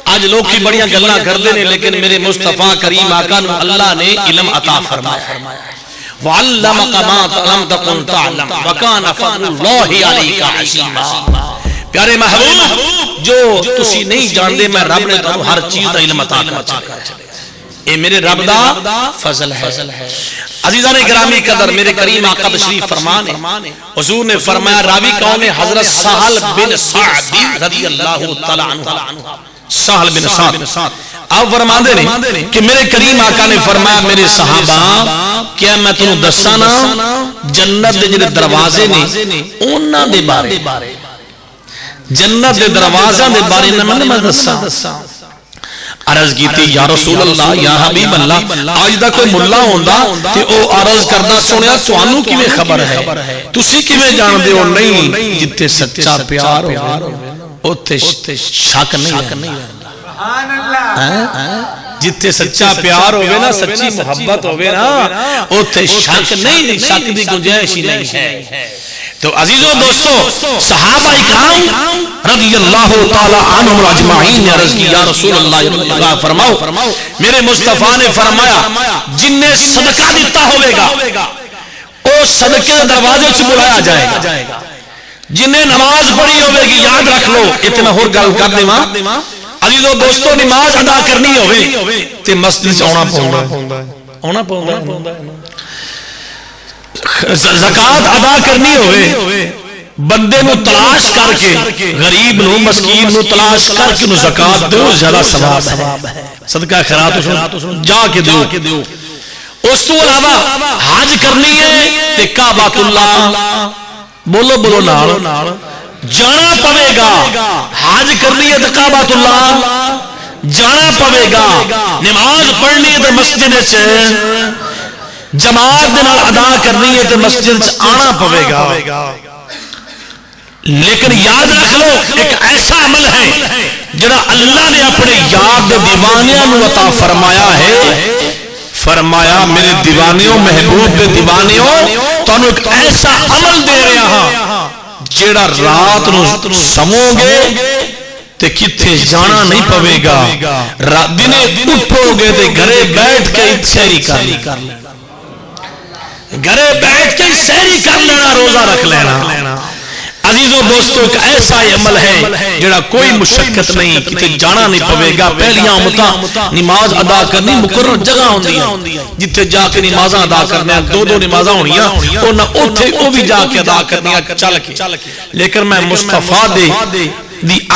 آج لوگ کی بڑیاں گلنا کر دینے لیکن میرے مصطفیٰ کریم آقا نے اللہ نے علم عطا فرمایا وَعَلَّمَكَ مَا لَمْ تَكُنْ تَعْلَمْ وَكَانَ فَضْلُ اللَّهِ عَلَيْكَ عَظِيمًا پیارے محبوب جو تسی نہیں جان دے میں رب نے تو ہر چیز دا علم عطا کر چلے اے میرے رب دا فضل ہے عزیزان گرامی قدر میرے کریم آقا تشریف فرمانے حضور نے فرمایا راوی کون ہے حضرت سہل بن سعد رضی اللہ تعالی عنہ سہل بن سعد آپ فرماندے نے کہ میرے کریم آقا نے فرمایا میرے صحابہ کیا میں تنوں دسانا جنت دے جڑے دروازے نے انہاں دے بارے جنت دے دروازے دے بارے میں دساں عرض کی تھی یا رسول اللہ یا حبیب اللہ آج دا کوئی ملہ ہوندا تے او عرض کردا سنیا تانوں کیویں خبر ہے تسی کیویں جان دے ہو نہیں جتھے سچا پیار ہوے اوتھے شک نہیں سبحان اللہ جتھے سچا پیار ہوئے نا سچی محبت ہوئے نا اوتھے شک نہیں، شک دی گنجائش ہی نہیں ہے۔ تو عزیزوں دوستو صحابہ اکرام رضی اللہ تعالی عنہم اجمعین نے عرض کی یا رسول اللہ فرماؤ میرے مصطفیٰ نے فرمایا جن نے صدقہ دیتا ہوئے گا او صدقے دروازے چ بلایا جائے گا، جن نے نماز پڑھی ہوئے گی یاد رکھ لو اتنا اور گل کر دے ماں عزیزوں دوستو نماز ادا کرنی ہوئے تے مسجد سے آنا پوندا ہے، زکات ادا کرنی ہوئے بندے نو تلاش کر کے غریب نو مسکین نو تلاش کر کے نو زکات دو زیادہ ثواب ہے، صدقہ خیرات جا کے دیو۔ اس تو علاوہ حج کرنی ہے تے کعبۃ اللہ بولو نال جانا پوے گا، حج کرنی ہے تے کعبۃ اللہ جانا پوے گا، نماز پڑھنی ہے تے مسجد وچ جماعت دے نال ادا کرنی ہے تے مسجد وچ آنا پوے گا۔ لیکن یاد رکھ لو ایک ایسا عمل ہے جڑا اللہ نے اپنے یاد دے دیوانیاں نو عطا فرمایا ہے، فرمایا میرے دیوانیوں محبوب دے دیوانیوں تانوں ایک ایسا عمل دے رہا ہاں جڑا رات نو سمو گے تے کتھے جانا نہیں پوے گا، دنے اٹھو گے تے گھرے بیٹھ کے سحری کر لینا، گھرے بیٹھ کے سحری کر لینا، روزہ رکھ لینا۔ عزیزوں دوستو ایک ایسا عمل ہے جڑا کوئی مشقت نہیں، کتے جانا نہیں پوے گا۔ پہلیاں امتاں نماز ادا کرنی مقرر جگہ ہوندی ہے جتھے جا کے نمازاں ادا کرنے، دو نمازاں ہونیاں اونا اوتھے او بھی جا کے ادا کرنیاں چل کے، لیکن میں مصطفیٰ دی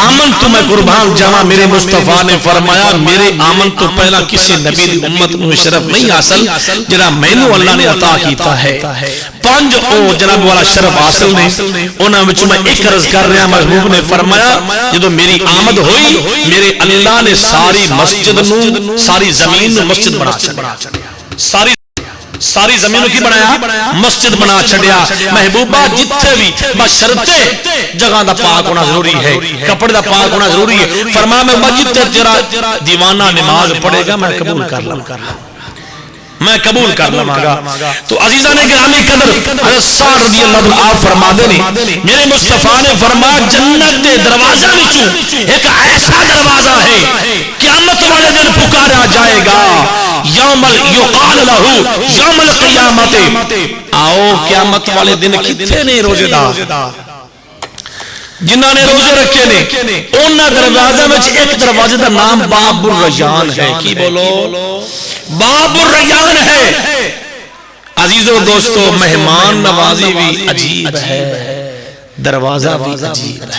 آمن تو میں قربان جاواں، میرے مصطفیٰ نے فرمایا میرے آمن تو پہلا کسی نبی دی امت نو شرف نہیں حاصل جڑا مینوں اللہ نے عطا کیتا ہے۔ پانچ او جناب والا شرف حاصل نے، انہاں وچ میں ایک عرض کر رہا، محبوب نے فرمایا جدوں میری آمد ہوئی میرے اللہ نے ساری مسجد نو ساری زمین نو مسجد بنا چھڈیا، ساری زمین کی بنایا مسجد بنا چھڑیا۔ محبوبہ جتھے بھی بشرطے جگہ دا پاک ہونا ضروری ہے، کپڑے دا پاک ہونا ضروری ہے، فرمایا میں مسجد تیرا دیوانہ نماز پڑھے گا میں قبول کر لوں گا۔ تو عزیزان گرامی قدر حضرت سعد رضی اللہ عنہ آپ فرما دے نے میرے مصطفیٰ نے فرمایا جنت دے دروازہ وچوں ایک ایسا دروازہ ہے قیامت والے دن پکارا جائے گا، یوم یقال لہو یوم القیامت، آؤ قیامت والے دن کتنے نے روزے دار جنہاں نے روزے رکھے نے، انہاں دروازہ میں ایک دروازے دا نام باب الریان ہے، کی بولو باب الریان ہے۔ عزیزوں دوستو مہمان نوازی بھی عجیب ہے، دروازہ بھی عجیب ہے،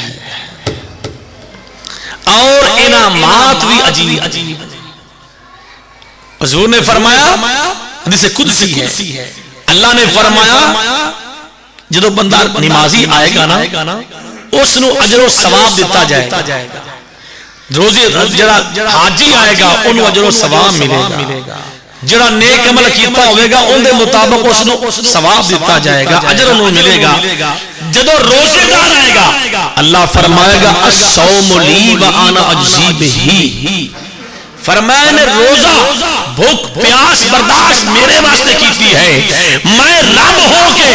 اور انعامات بھی عجیب۔ حضور نے فرمایا حدیث قدسی ہے، اللہ نے فرمایا جدو بندہ نمازی آئے گا نا اس نو اجر و ثواب دیتا جائے گا، روزے جڑا حاجی آئے گا انہوں اجر و ثواب ملے گا، جڑا نیک عمل کیتا ہوئے گا ان دے مطابق اس نو ثواب دیتا جائے گا، اجر انہوں ملے گا۔ جدو روزے دار آئے گا اللہ فرمائے گا الصوم لی وانا اجزی بہ، فرمایا نے روزہ بھوک پیاس برداشت میرے واسطے کیتی ہے، میں رب ہو کے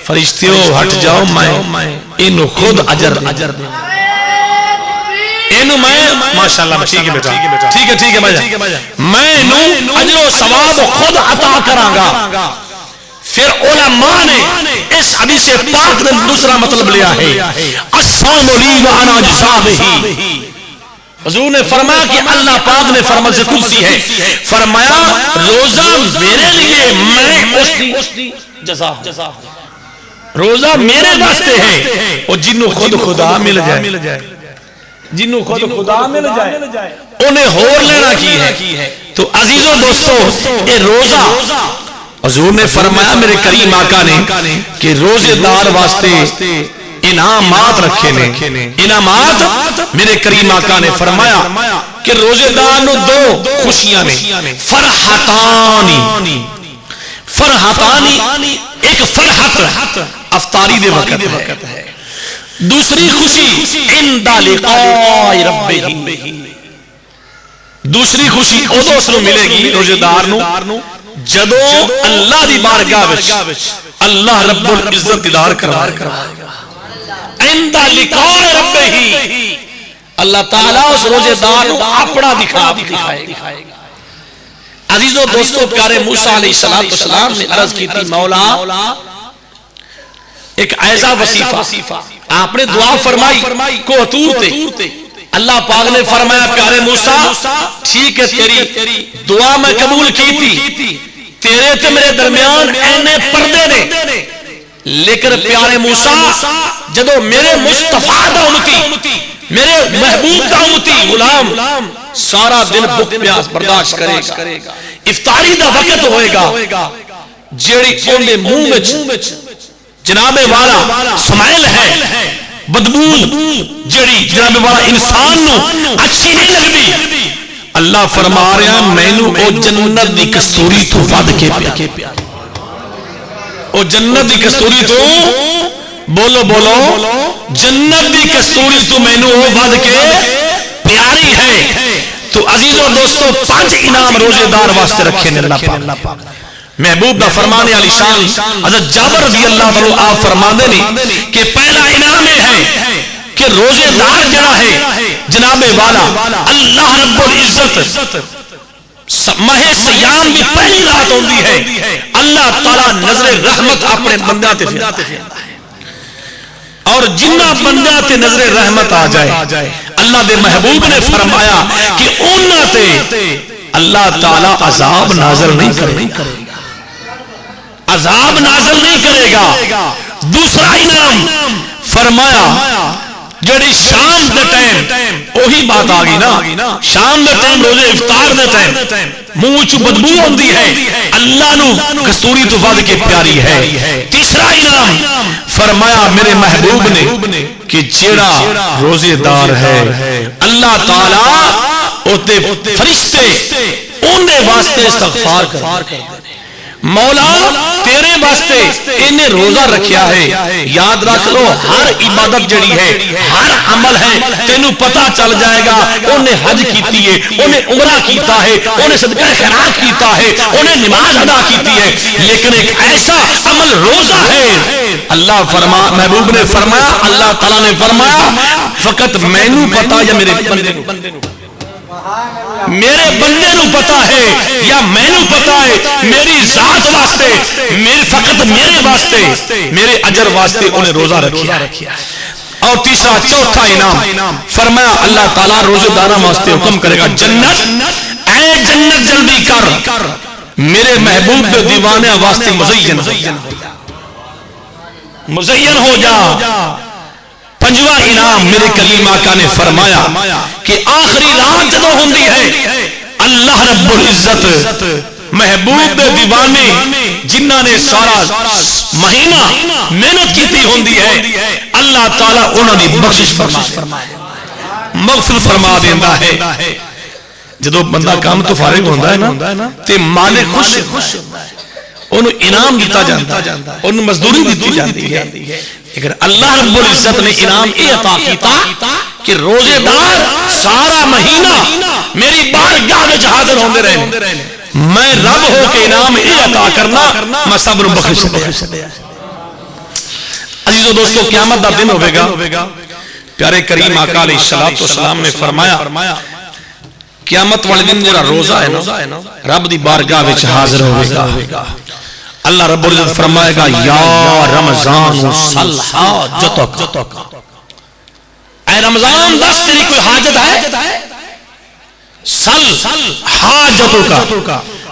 فرشتیوں ہٹ جاؤ میں انہوں خود اجر دوں، انہوں میں ماشاءاللہ ٹھیک ہے بیٹا ٹھیک ہے میں انہوں اجر و ثواب خود عطا کراں گا۔ پھر علماء نے اس حدیث پاک نے دوسرا مطلب لیا ہے الصوم لی وانا اجزی بہ، حضور نے فرمایا کہ اللہ پاک نے فرمایا قدسی ہے، فرمایا روزہ میرے لیے میں اس کی جزا، روزہ میرے واسطے ہے، اور جنوں خود خدا مل جائے، جنوں خود خدا مل جائے انہیں ہور لینا کی ہے۔ تو عزیزوں دوستو اے روزہ حضور نے فرمایا میرے کریم آقا نے کہ روزے دار واسطے انعامات رکھے نے، انعامات میرے کریم آقا نے فرمایا کہ روزے دار نو دو خوشیاں نے، فرحتانی، ایک فرحت افطاری دے وقت ہے، دوسری خوشی عند لقاء ربہ، دوسری خوشی ادو اس نو ملے گی روزے دار نو جدو اللہ دی بارگاہ وچ اللہ رب العزت دیدار کروائے گا عند لقاء ربہ اللہ تعالیٰ اس روزے دار نو اپنا دکھائے گا عزیزو دوستو پیارے موسیٰ علیہ السلام نے عرض کی تھی مولا ایک ایسا وصیفہ آپ نے دعا فرمائی کوہ طور تے اللہ پاک نے فرمایا پیارے موسیٰ ٹھیک ہے تیری دعا میں قبول کی تھی تیرے تے میرے درمیان اینے پردے نے لیکن پیارے موسیٰ جدو میرے مصطفیٰ دا امتی میرے محبوب دا امتی غلام سارا دن بھوک پیاس برداشت کرے گا افطاری دا وقت ہوئے گا جیڑی کونے منہ وچ جناب والا سمائل ہے بدبو جیڑی جناب والا انسان نو اچھی نہیں لگدی اللہ فرما رہا میں نو او جنت دی کستوری تو ود کے پیار او جنت دی کستوری تو بولو جنت دی کستوری تو میں نو ود کے پیاری ہے تو عزیزوں دوستو 5 انعام روزے دار واسطے رکھے نے اللہ پاک محبوب دا فرمانے علی شان حضرت جابر رضی اللہ عنہ آپ فرماندے نے کہ پہلا انعام ہے کہ روزے دار جڑا ہے جناب والا اللہ رب العزت ماہ سیام کی پہلی رات ہوندی ہے اللہ تعالیٰ نظر رحمت اپنے بندہ تے پھیرتا ہے اور جنہ بندہ تے نظر رحمت آ جائے اللہ دے محبوب نے فرمایا کہ انہاں تے اللہ تعالیٰ عذاب نازل نہیں کرے گا عذاب نازل نہیں کرے گا دوسرا انعام فرمایا جڑی شام دے ٹائم وہی بات آ گئی نا شام دے ٹائم روزے افطار دے ٹائم منہ چ بدبو ہوندی ہے اللہ نو کستوری تو ود کے پیاری ہے تیسرا انعام فرمایا میرے محبوب نے کہ جیڑا روزے دار ہے اللہ تعالی اوتے فرشتے اونے واسطے استغفار کرتے ہیں مولا تیرے واسطے انہیں روزہ رکھیا ہے یاد رکھ لو ہر عبادت جڑی ہے ہر عمل ہے تینوں پتہ چل جائے گا انہیں حج کیتی ہے انہیں عمرہ کیتا ہے انہیں صدقہ خیرات کیتا ہے انہیں نماز ادا کیتی ہے لیکن ایک ایسا عمل روزہ ہے اللہ محبوب نے فرمایا اللہ تعالیٰ نے فرمایا فقط میں نوں پتا یا میرے بندے نوں پتا ہے یا میں نوں پتا ہے میری ذات واسطے فقط میرے واسطے میرے اجر واسطے انہیں روزہ رکھیا اور تیسرا چوتھا انعام فرمایا اللہ تعالیٰ روزے داراں واسطے حکم کرے گا جنت اے جنت جلدی کر میرے محبوب کے دیوانے واسطے مزین ہو جا پنجواں انعام میرے کلیم آقا نے فرمایا کہ آخری رات جدو ہوندی ہے اللہ رب العزت محبوب دے دیوانے جنہاں نے سارا مہینہ محنت کیتی ہوندی ہے اللہ تعالیٰ انہوں نے بخشش مغفرت فرما دیندا ہے جدو بندہ کام تو فارغ ہوندا ہے نا تے مالک خوش انہوں انعام دیتا جاندا انہوں مزدوری دیتی جاتی ہے لیکن اللہ رب العزت نے انعام اے عطا کیتا کہ روزے دار سارا مہینہ میری بارگاہ میں حاضر ہوندے رہے میں رب ہو کے انعام اے عطا کرنا میں صبر بخش دیا عزیزو دوستو قیامت دا دن ہوئے گا پیارے کریم آقا علیہ السلام نے فرمایا قیامت والے دن جڑا روزہ ہے نا رب دی بارگاہ وچ حاضر ہوئے گا اللہ رب العزت فرمائے گا یا رمضان صل حاجتک اے رمضان دس تیری کوئی حاجت ہے صل حاجتک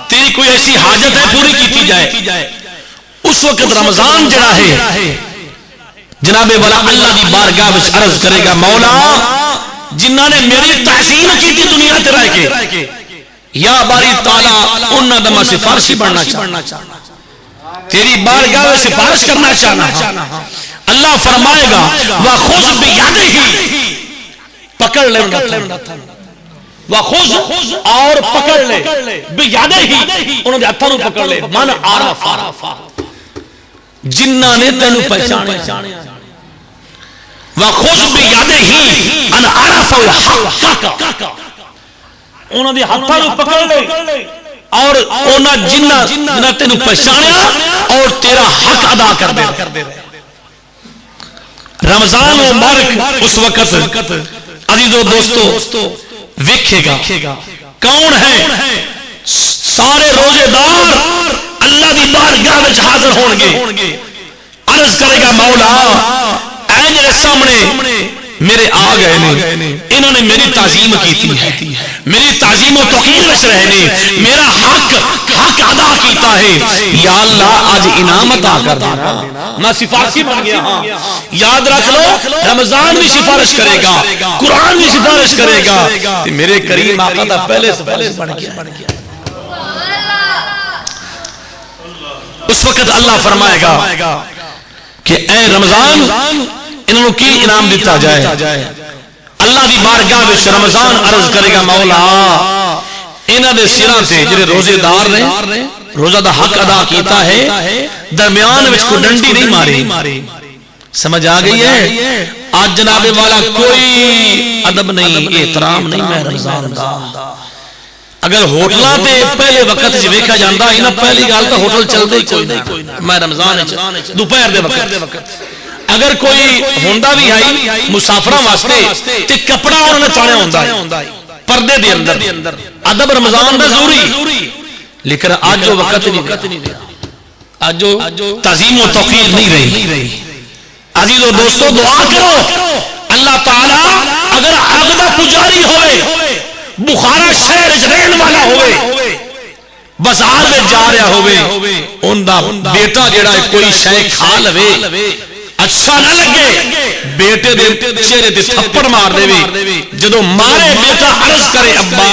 تیری کوئی ایسی حاجت ہے پوری کیتی جائے اس وقت رمضان جڑا ہے جناب والا اللہ دی بارگاہ وچ عرض کرے گا مولا جنہاں نے میری تحسین کی تھی دنیا تے رہ کے یا باری تعالیٰ انہاں دا میں سفارشی بننا چاہنا تیری بارگاہ میں سفارش کرنا چاہنا اللہ فرمائے گا وَخُذْ بِيَدِهِ پکڑ لے وَخُذْ اور پکڑ لے بِيَدِهِ انہوں نے ہتھوں پکڑ لے من عرف جنہاں نے تینوں پہچانے وَخُذْ بِيَدِهِ ان عرف الحق انہاں دے ہتھاں نوں پکڑ لے اور انہاں جنہاں تینوں پہچانیا اور تیرا حق ادا کر دے. رمضان مبارک اس وقت عزیزو دوستو ویکھے گا کون ہے سارے روزے دار اللہ دی بارگاہ وچ حاضر ہون گے. عرض کرے گا مولا اے میرے سامنے میرے آ گئے نے, انہوں نے میری تعظیم کی ہے, میری تعظیم و توقیر وچ رہے نے, میرا حق ادا کیتا ہے. یا اللہ آج انعام عطا کر دینا. میں سفارشی بن گیا ہاں. یاد رکھ لو رمضان بھی سفارش کرے گا, قرآن بھی سفارش کرے گا, میرے کریم آقا دا پہلے سفارش بن گیا. اس وقت اللہ فرمائے گا کہ اے رمضان انہوں کی انعام دیتا جائے. اللہ دی بارگاہ وچ رمضان عرض کرے گا مولا انہاں دے سراں تے جڑے روزے دار نے روزہ دا حق ادا کیتا ہے درمیان وچ کوئی ڈنڈی نہیں ماری. سمجھ آ گئی ہے؟ آج جناب والا کوئی ادب نہیں, احترام نہیں میں رمضان دا. اگر ہوٹلاں تے پہلے وقت وچ ویکھا جاندا ہے نا پہلی گل تے ہوٹل چلدے ہی کوئی نہیں. میں رمضان وچ دوپہر دے وقت اگر کوئی ہوندا بھی ہے مسافراں واسطے تے کپڑا انہاں نے پایا ہوندا ہے پردے دے اندر. ادب رمضان دا ضروری, لیکن اج جو وقت نہیں رہا, اج جو تعظیم و توقیر نہیں رہی. عزیزو دوستو دعا کرو اللہ تعالی اگر حق دا پجاری ہوئے بخارا شہر وچ رہن والا ہوئے بازار وچ جا رہا ہوئے ان دا بیٹا جڑا ہے کوئی شے کھا لوے اچھا نہ لگے بیٹے دے چہرے تے تھپڑ مار دے, جدوں مارے بیٹا عرض کرے ابا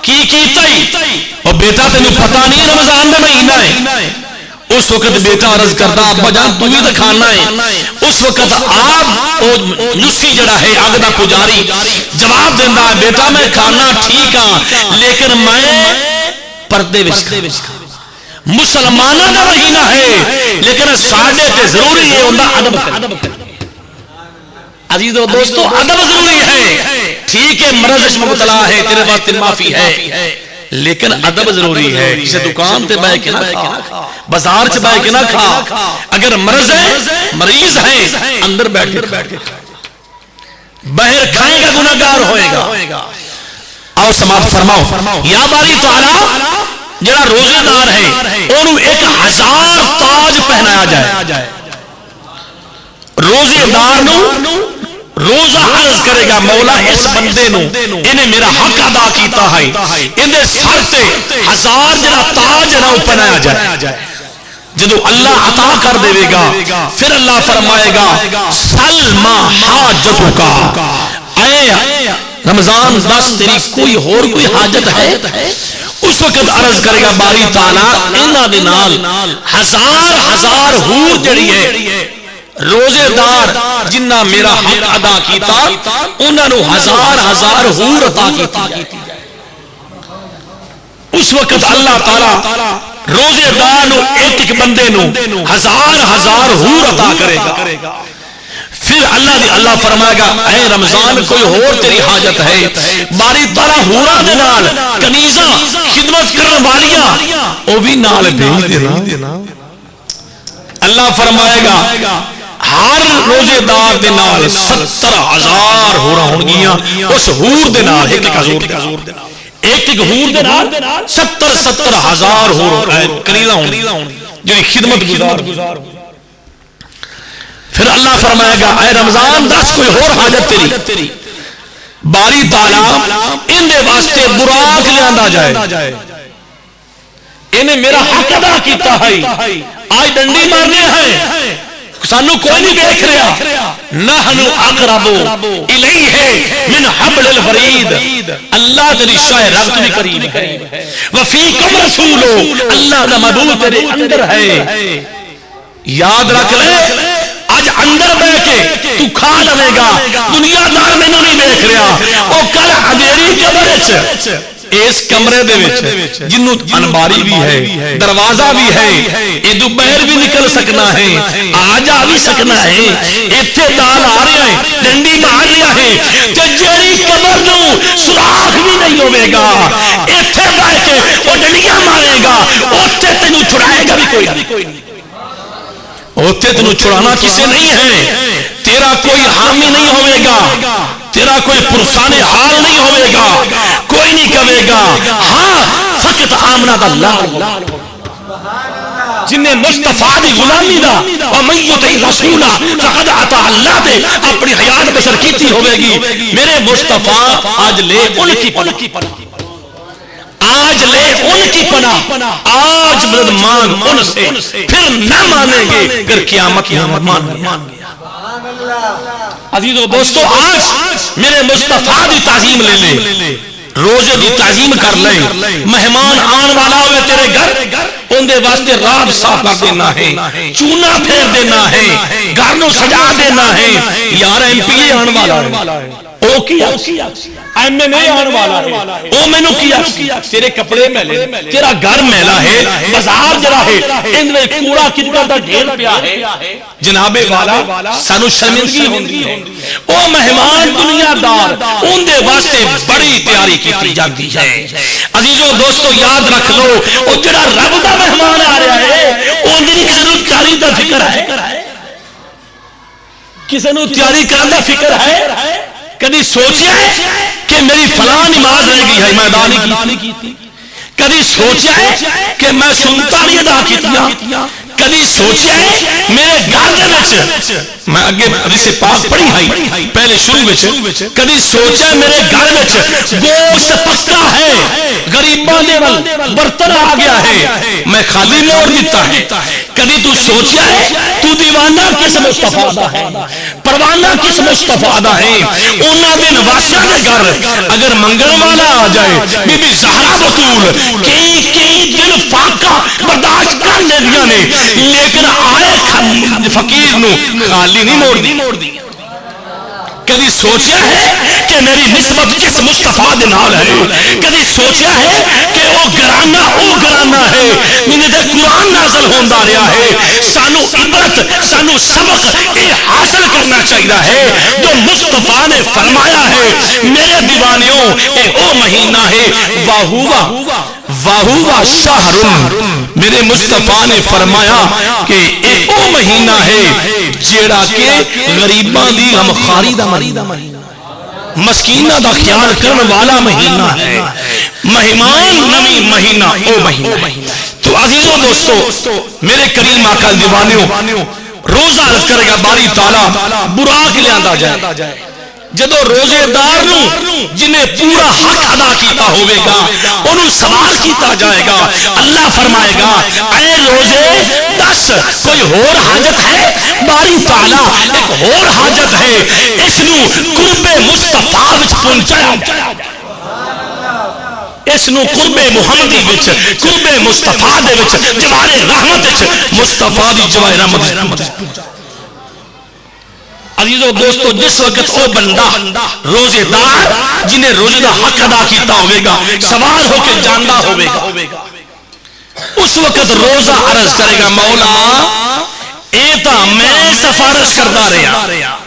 کی کیتا ہی اور بیٹا تینوں پتہ نہیں رمضان دا مہینہ ہے. اس وقت بیٹا عرض کرتا ابا جان تو بھی تو کھانا ہے. اس وقت آپ نسی جڑا ہے اگ دا پجاری جواب دینا ہے بیٹا میں کھانا ٹھیک ہاں لیکن میں پردے وچ کھانا. مسلمانہ دا مہینہ ہے لیکن ساڈے تے ضروری ہے اوندا ادب کرنا. عزیزو دوستو ادب ضروری ہے. ٹھیک ہے مرض وچ مبتلا ہے تیرے واسطے معافی ہے لیکن ادب ضروری ہے. کسی دکان تے بیٹھ کے نہ کھا, بازار چ بیٹھ کے نہ کھا. اگر مرض ہے مریض ہے اندر بیٹھ کے کھا, باہر کھائے گا گناہگار ہوئے گا. آؤ سماعت فرماؤ یا باری تعالی جڑا روزے دار ہے انہوں 1000 تاج پہنایا جائے. روزے دار نو روزہ عرض کرے گا مولا اس بندے نو انہیں میرا حق ادا کیتا ہے اندے سر تے 1000 جڑا تاج نہ پہنایا جائے. جدو اللہ عطا کر دے گا پھر اللہ فرمائے گا سلما حاجتو کا, اے رمضان دس تیری کوئی حاجت ہے. اس وقت عرض کرے گا باری تعالی انہاں دے نال 1000 حور جڑی ہے روزے دار جنہ میرا حق ادا کیتا انہاں نو 1000 حور عطا کیتی جائے. اس وقت اللہ تعالی روزے دار نو ایک بندے نو 1000 حور عطا کرے گا. پھر اللہ فرمائے گا اے رمضان کوئی اور تیری حاجت ہے. باری تعالی حوراں دے نال کنیزاں خدمت کرن والیاں او بھی نال بھیج دینا. اللہ فرمائے گا ہر روزے دار دے نال 70000 حوراں ہون گیاں. اس حور دے نال ایک حور دے نال 70000 حور کنیزاں ہون جو خدمت گزار. پھر اللہ فرمائے گا اے رمضان دس کوئی اور حاجت تیری. باری تعالی ان دے واسطے براق لیندا جائے. انہیں میرا حق ادا کیتا ہے آج ڈنڈی مارنے ہیں سانو کوئی نہیں دیکھ رہا. نحنو اقرب الیہ من حبل الورید. اللہ تیری شاہ ربط بھی قریب ہے. وفیکم رسولو اللہ کا محبوب تیرے اندر ہے. یاد رکھ لے آج اندر بیٹھ کے تو کھا لے گا دنیا دار میں نہیں دیکھ رہا. او کل اندھیری قبر اس کمرے دے وچ جنوں انباری بھی ہے دروازہ بھی ہے اے دو باہر بھی نکل سکنا ہے آ جا بھی سکنا ہے ایتھے دال آ رہا ہے ڈنڈی مار رہا ہے تے جیڑی قبر نوں سوراخ بھی نہیں ہوے گا ایتھے بیٹھ کے او ڈنڈیاں مارے گا اوتھے تینوں چھڑائے گا بھی کوئی نہیں اوتھے تینوں چھڑانا کسے نہیں ہے تیرا کوئی حامی نہیں ہوے گا تیرا کوئی پرسان حال نہیں ہوے گا کوئی نہیں کہے گا ہاں فقط آمنہ دا اللہ جنہیں مصطفیٰ دی غلامی دا وَمَن يُطِعِ الرَّسُولَ فَقَدْ أَطَاعَ اللَّهَ دے اپنی حیات بسر کیتی ہوے گی میرے مصطفیٰ آج لے ان کی پناہ آج لے ان کی پناہ آج مدد مانگ ان سے پھر نہ مانیں گے اگر قیامت میں مان گیا عزیزو دوستو آج میرے مصطفیٰ دی تعظیم لے لے روزے دی تعظیم کر لے مہمان آن والا ہوئے تیرے گھر ان دے واسطے رات صاف کر دینا ہے چونا پھیر دینا ہے گھر نو سجا دینا ہے یار ایم پی اے آن والا ہے او کیا ایم این اے آن والا ہے او میں نو کیا تیرے کپڑے میلے تیرا گھر میلا ہے بازار جڑا ہے ان میں کوڑا کتنا دا ڈھیر پیا ہے جناب والا سانو شرمندگی ہوندی ہے او مہمان دنیا دار ان دے واسطے بڑی تیاری کی جاتی ہے عزیزو دوستو یاد رکھ لو او جڑا رب دا مہمان آ رہا ہے اون دی کسے نو تیاری دا فکر ہے کسے نو تیاری کرن دا فکر ہے کدی سوچیا ہے کہ میری فلاں نماز رہ گئی ہے میں ادا نہیں کی کدی سوچیا ہے کہ میں سنتا نہیں ادا کیتیاں کدی سوچیا ہے میرے گھر دے وچ میں اگے حدیث پاک پڑھی ہے پہلے شروع وچ کدی سوچیا میرے گھر وچ گوشت پکا ہے غریباں دے ول برتن آ گیا ہے میں خالی موڑ دیتا ہے کدی تو سوچیا ہے تو دیوانہ کس مصطفیٰ دا ہے پروانہ کس مصطفیٰ دا ہے انہاں دے نواسیاں دے گھر اگر منگل والا آ جائے بی بی زہرا بطول کئی دل فاقہ برداشت کر لیندیاں نے لیکن آئے فقیر نو خالی نہیں موڑ دی کدی سوچیا ہے کہ میری نسبت کس مصطفیٰ دے نال ہے کدی سوچیا ہے کہ وہ گرانہ ہے جنہیں دے قرآن نازل ہوندا رہا ہے سانو عبرت سانو سبق یہ حاصل کرنا چاہیے ہے جو مصطفیٰ نے فرمایا ہے میرے دیوانیوں اے او مہینہ ہے واہوا شہر میرے مصطفیٰ نے فرمایا کہ اے او مہینہ ہے جیڑا کہ غریباں دی غمخاری دا مہینہ مسکینہ دا خیال کرنے والا مہینہ ہے مہمان نمی مہینہ او مہینہ تو عزیزو دوستو میرے کریم آقا دیوانیوں روزہ عرض کرے گا باری تعالیٰ براق لے آندہ جائے جدو روزے دار نو جنہیں پورا حق ادا کیتا ہوئے گا انہوں سوال کیتا جائے گا اللہ فرمائے گا اے روزے دس کوئی اور حاجت ہے باری تعالیٰ ایک اور حاجت ہے اس نو قرب مصطفیٰ وچ پہنچایا اس نو قرب محمدی وچ قرب مصطفیٰ دے وچ جوار رحمت وچ مصطفیٰ دی جوار رحمت عزیزو دوستو جس وقت او بندہ روزے دار جنہیں روزے دا حق ادا کیتا ہوئے گا سوال ہو کے جاندہ ہوئے گا اس وقت روزہ عرض کرے گا مولا ایتا میں سفارش کردہ رہا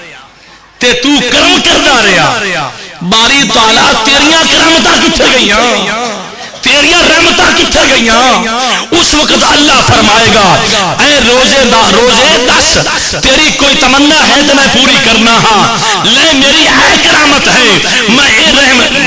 تے تو کرم کردہ رہا باری تعالیٰ تیریاں کرمتہ کتھے گئیاں تیریاں رحمتہ کتھے گئیاں اس وقت اللہ فرمائے گا اے روزے دس تیری کوئی تمنا ہے تو میں پوری کرنا ہاں لے میری اے کرامت ہے میں اے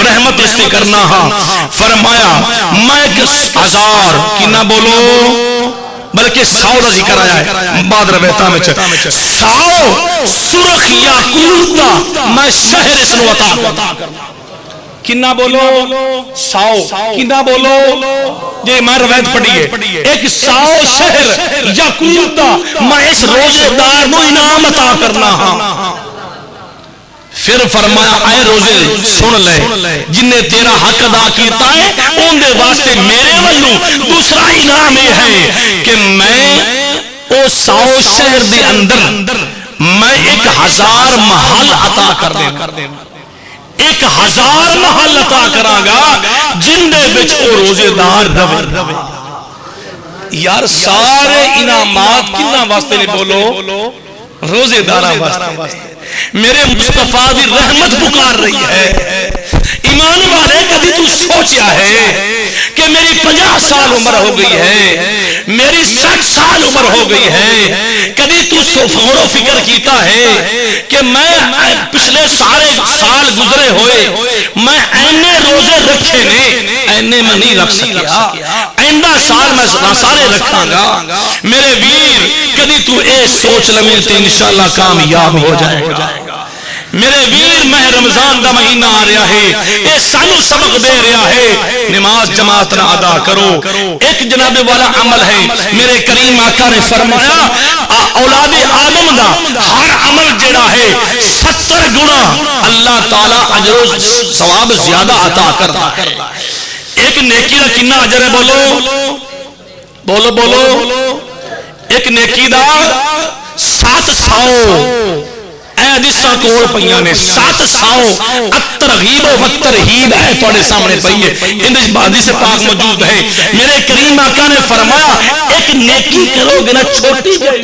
رحمت اس نے کرنا ہاں فرمایا میں کس ہزار کی نہ بولو بلکہ 100 کا ذکر آیا ہے بعد رویتہ میں 100 سرخ یا کلوتا میں شہر اس نو عطا کرنا کنا بولو 100 کنا بولو یہ میں روایت پڑھیے ایک 100 شہر یا کلوتا میں اس روزے دار نو انعام عطا کرنا ہاں پھر فرمایا اے روزے سن لے جن نے تیرا حق ادا کیتا ہے ان دے واسطے میرے والوں دوسرا انعام یہ ہے کہ میں او 100 شہر دے اندر میں 1000 محل عطا کر دے 1000 محل عطا کراں گا جن دے وچ او روزے دار رہے. یار سارے انعامات کنہاں واسطے نے بولو؟ روزے داراں واسطے. میرے مصطفیٰ دی رحمت پکار رہی ہے. ایمان والے کبھی تو سوچیا ہے کہ میری 50 سال عمر ہو گئی ہے, میری 60 سال عمر ہو گئی ہے, کبھی تو غور و فکر کیتا ہے کہ میں پچھلے سارے سال گزرے ہوئے میں اینے روزے رکھے نے, اینے میں نہیں رکھ سکیا, ایندہ سال میں سارے رکھاں گا. میرے ویر کبھی تو اے سوچ لمیں تے انشاءاللہ کامیاب ہو جائے گا. میرے ویر ماہ رمضان دا مہینہ آ رہا ہے, اے سانو سبق دے رہا ہے, نماز جماعت نہ ادا کرو. ایک جناب والا عمل ہے, میرے کریم آقا نے فرمایا اولاد آدم دا ہر عمل جڑا ہے 70 گنا اللہ تعالی اجر و ثواب زیادہ عطا کرتا ہے. ایک نیکی دا کتنا اجر ہے بولو بولو بولو؟ ایک نیکی دا 700 حدیثاں کول پئیاں نے, 700 الترغیب و الترہیب ہے تھوڑے سامنے پئی ہے, اندر حدیث پاک موجود ہے. میرے کریم آقا نے فرمایا ایک نیکی کرو گے نا چھوٹی جائے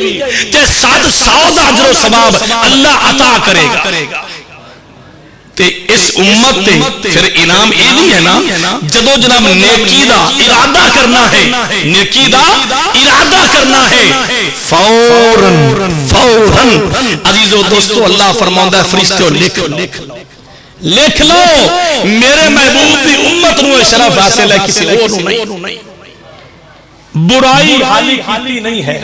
تے 700 دا اجر و ثواب اللہ عطا کرے گا. تے اس امت تے پھر انعام یہ بھی ہے نا, جدو جناب نیکی دا ارادہ کرنا ہے, نیکی دا ارادہ کرنا ہے فوراً عزیزو دوستو اللہ فرماندہ ہے فرشتوں لکھ لو میرے محبوب دی امت نو شرف حاصل ہے, کسی اور نہیں. برائی حالی کیتی نہیں ہے,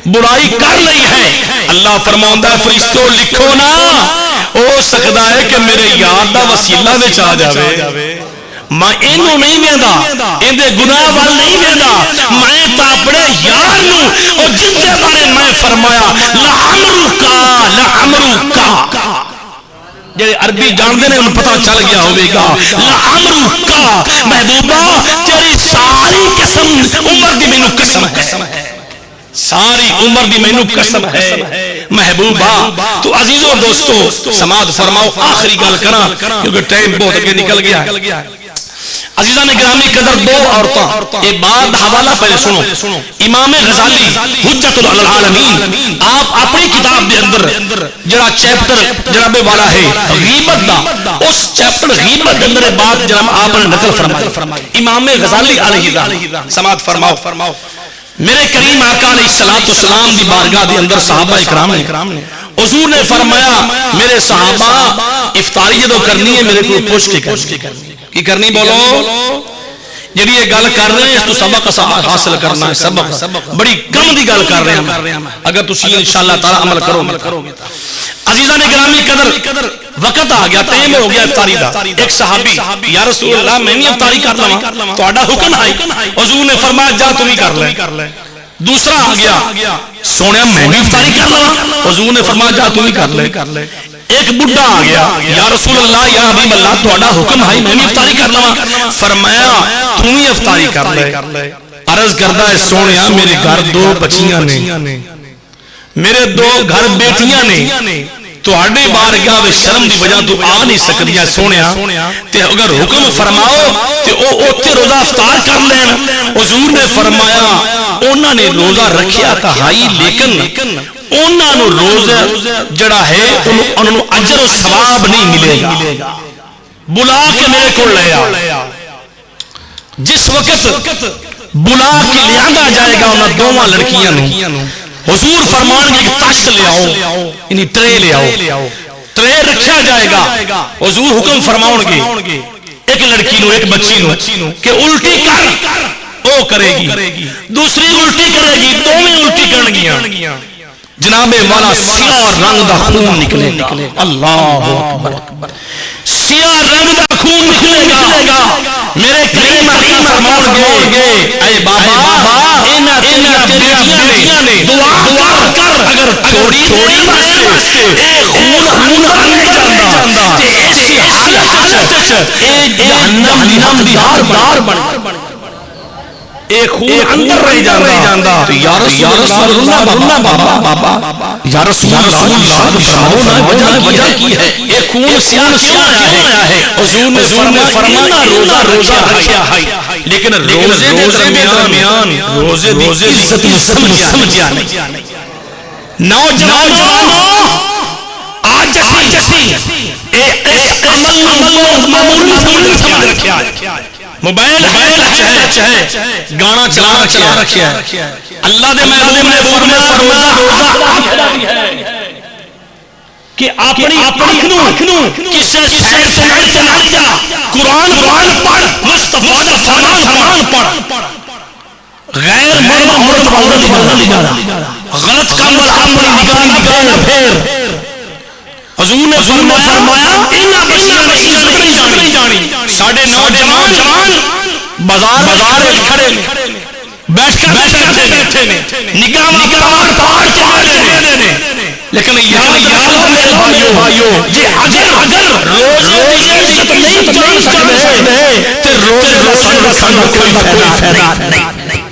برائی کر رہی ہے. اللہ فرماندہ ہے فرشتوں لکھو نا, ہو سکتا ہے کہ میرے یار دا وسیلہ وچ آ جاوے. میں اینو نہیں ویندا, ایندے گناہ وال نہیں ویندا, میں تا اپنے یار نو او جن دے بارے میں فرمایا لعمرکا, جڑے عربی جاندے نے انہوں پتہ چل گیا ہوئے گا, لعمرکا محبوبہ تیری ساری قسم عمر دی مینوں قسم ہے, ساری عمر دی مینوں قسم ہے محبوبہ. تو عزیزوں دوستو سماعت فرماؤ, آخری گل کراں کیونکہ ٹائم بہت اگے نکل گیا ہے. عزیزان گرامی قدر دو عورتاں ایک بات حوالہ پہلے سنو. امام غزالی حجت العالمین آپ اپنی کتاب دے اندر جڑا چیپٹر جناب والا ہے غیبت دا, اس چیپٹر غیبت دے اندر بات جناب آپ نے نقل فرمائی امام غزالی علیہ السلام. سماعت فرماؤ میرے کریم آقا علیہ السلام دی بارگاہ دے اندر صحابہ اکرام نے حضور نے فرمایا میرے صحابہ افطاری جدو کرنی ہے میرے کو پوچھ کے کی کرنی بولو, جڑی یہ گل کر رہے ہیں اس تو سبق حاصل کرنا ہے. سبق بڑی کم دی گل کر رہے ہیں, اگر تسی انشاءاللہ تعالی عمل کرو گے. عزیزان گرامی قدر وقت آ گیا, ٹائم ہو گیا افطاری دا. ایک صحابی یا رسول اللہ میں نہیں افطاری کر لواں, تہاڈا حکم ہے. حضور نے فرمایا جا تو نہیں کر لے. دوسرا آ گیا سونے میں بھی افطاری کر لواں, حضور نے فرمایا جا تو نہیں کر لے. ایک بڑھا آ گیا یا رسول اللہ یا حبیب اللہ تہاڈا حکم ہے میں بھی افطاری کر لواں, فرمایا تو ہی افطاری کر لے. عرض کردا ہے سونیا میرے گھر 2 بچیاں نے, میرے 2 گھر بیٹیاں نے, تہاڈی بارگاہ وچ شرم دی وجہ تو آ نہیں سکدیاں سونیا, تے اگر حکم فرماؤ تے او اوتے روزہ افطار کر لین. حضور نے فرمایا انہاں نے روزہ رکھیا تا ہائی, لیکن انہاں نو روزہ جڑا ہے انہاں نو اجر و ثواب نہیں ملے گا. بلا کے میرے کو لے آ, جس وقت بلا کے لیا جائے گا انہاں دوواں لڑکیاں نو, حضور فرمان گے کہ تشت لے آؤ, یعنی ٹرے لے آؤ, ٹرے رکھا جائے گا. حضور حکم فرماؤں گے ایک لڑکی نو ایک بچی نو کہ الٹی کر, او کرے گی, دوسری الٹی کرے گی, دوویں الٹی کرنگیاں. جناب والا سیاہ رنگ دا خون نکلے گا. اللہ اکبر, سیاہ رنگ دا خون نکلے گا. میرے کریم آقا فرماؤں گے اے بابا انہاں تیریاں بیٹیاں نے دعا کر اگر چھوڑی دے واسطے اے خون اندر نہیں جاندا تے اسی حالت وچ اے جہنم دی دار بن اے خون اندر رہ جاندا. تو یا رسول اللہ بابا یا رسول اللہ وجہ کی ہے ایک خون سیاہ کیوں آیا ہے؟ حضور نے فرمایا روزہ رکھیا ہے لیکن روزے دے درمیان روزے دی عزت سمجھیا نہیں. نوجوانوں آج اسی اس عمل معمولی سمجھ رکھیا ہے. موبائل ہے گانا چلا رکھیا ہے. اللہ دے محبوب نے فرمایا روزہ کہ اپنی اکھ نو کسے شے چلا جا قرآن پڑھ مصطفیٰ دا فرمان پڑھ. غیر مرد عورت نہیں جانا غلط کام اپنی نگاہ نہ پھیر. حضور نے فرمایا انہاں بچیاں نہیں جانی. ساڈے نوجوان بازار وچ کھڑے نے بیٹھ بیٹھے نے نگاہ پاڑ کے بیٹھے نے. لیکن یاد میرے بھائیو یہ اگر روزے دی عزت نہیں جان سکتے تے روزے دا سانو کوئی فائدہ نہیں.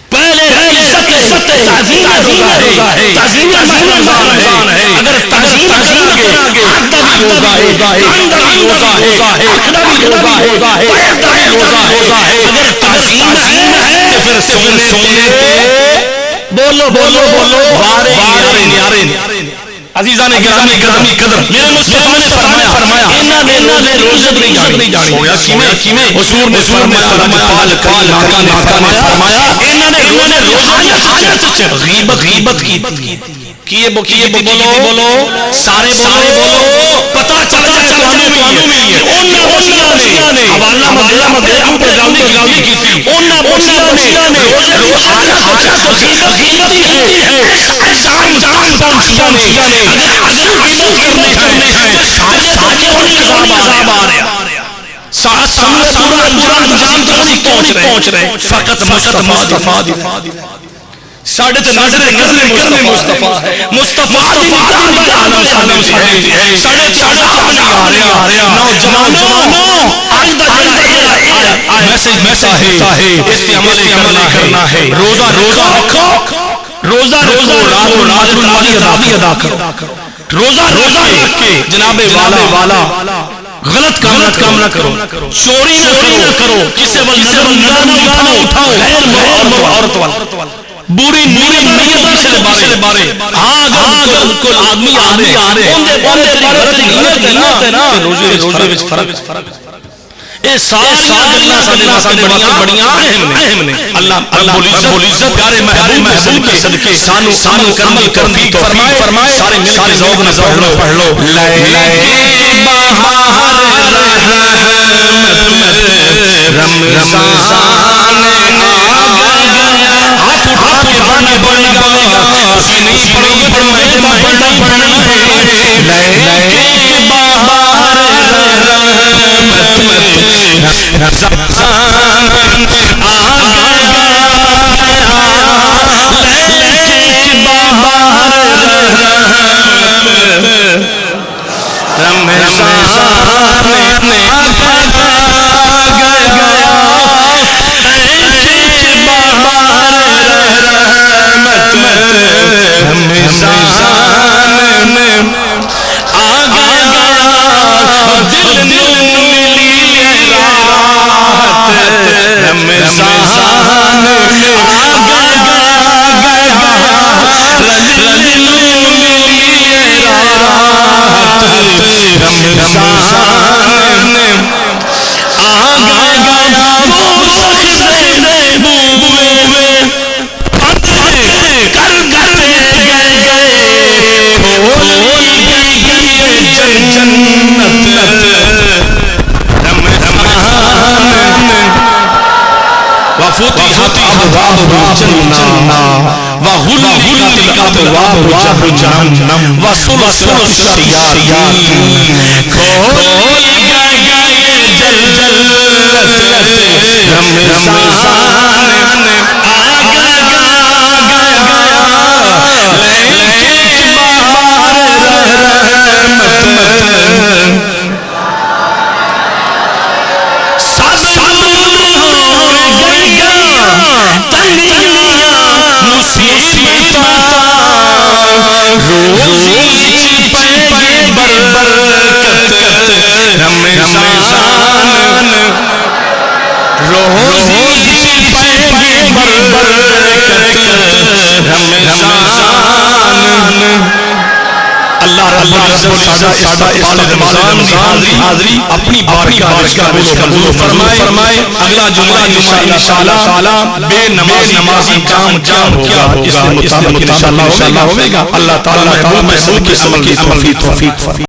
پہلے عزت تعظیم روزہ ہے تعظیم رمضان ہے. اگر تعظیم کریں گے روزہ ہے روزہ ہے روزہ ہے روزہ ہے. اگر تعظیم ہے تو پھر سونے بولو وارے عزیزان گرامی قدر میرے مصطفیٰ نے فرمایا انہاں نے روزے نہیں جانی. کیویں حضور نے فرمایا آقا نے فرمایا انہاں نے روزے حاجت چ غیبت کی بولو سارے بولو پتہ چل جائے تانوں بھی انہاں بچیاں نے حوالہ مدے گالی کیتی انہاں بچیاں نے حاجت غیبت ہے احسان پہنچیاں نے. اگر عزت کرنی ہے سارے عذاب آ رہا پورا انجام تک اسی پہنچ رہے فقط مصطفیٰ دی ساڈے تے نظر مصطفیٰ ہے. مصطفیٰ دی نگاہ دا عالم ساڈے عذاب نہیں آ رہا. نوجوانوں اج دا جڑا میسج ہے اس پہ عمل کرنا ہے. روزہ رکھو روزہ رات نماز ادا کرو. روزہ رکھ کے جناب والا غلط کام نہ کرو. چوری نہ کرو. کسی ول نظر نہ اٹھاؤ غیر محرم عورت وال. بری نیت کسی دے بارے ہاں اگر کوئی آدمی آ رہے اون دے بارے نا روزے وچ فرق اے ساری گلاں ساڈے بڑیاں اہم نے. اللہ رب العزت پیارے محبوب کے صدقے سانو عمل کرنے کی فرمائے. سارے مل کے ذوق نہ پڑھ لو لے بہار رمضان ہاتھ اٹھا کے پڑھنا پڑے گا. تسی نہیں پڑھو میں پڑھنا ہے. لے بہار أبواب الجنة وغلقت أبواب جهنم وسلسل الشياطين کھول گئے جنت رمضان روزی پائیں گے برکت رمضان، روزی پائیں گے برکت رمضان۔ اللہ رب العزت ساڈا رمضان دی حاضری اپنی بارگاہ وچ قبول فرمائے۔ اگلا جمعہ انشاءاللہ بے نمازی کام کیا ہوگا، اس کے مطابق انشاءاللہ ہوگا۔ اللہ تعالیٰ محبوب کے عمل کی توفیق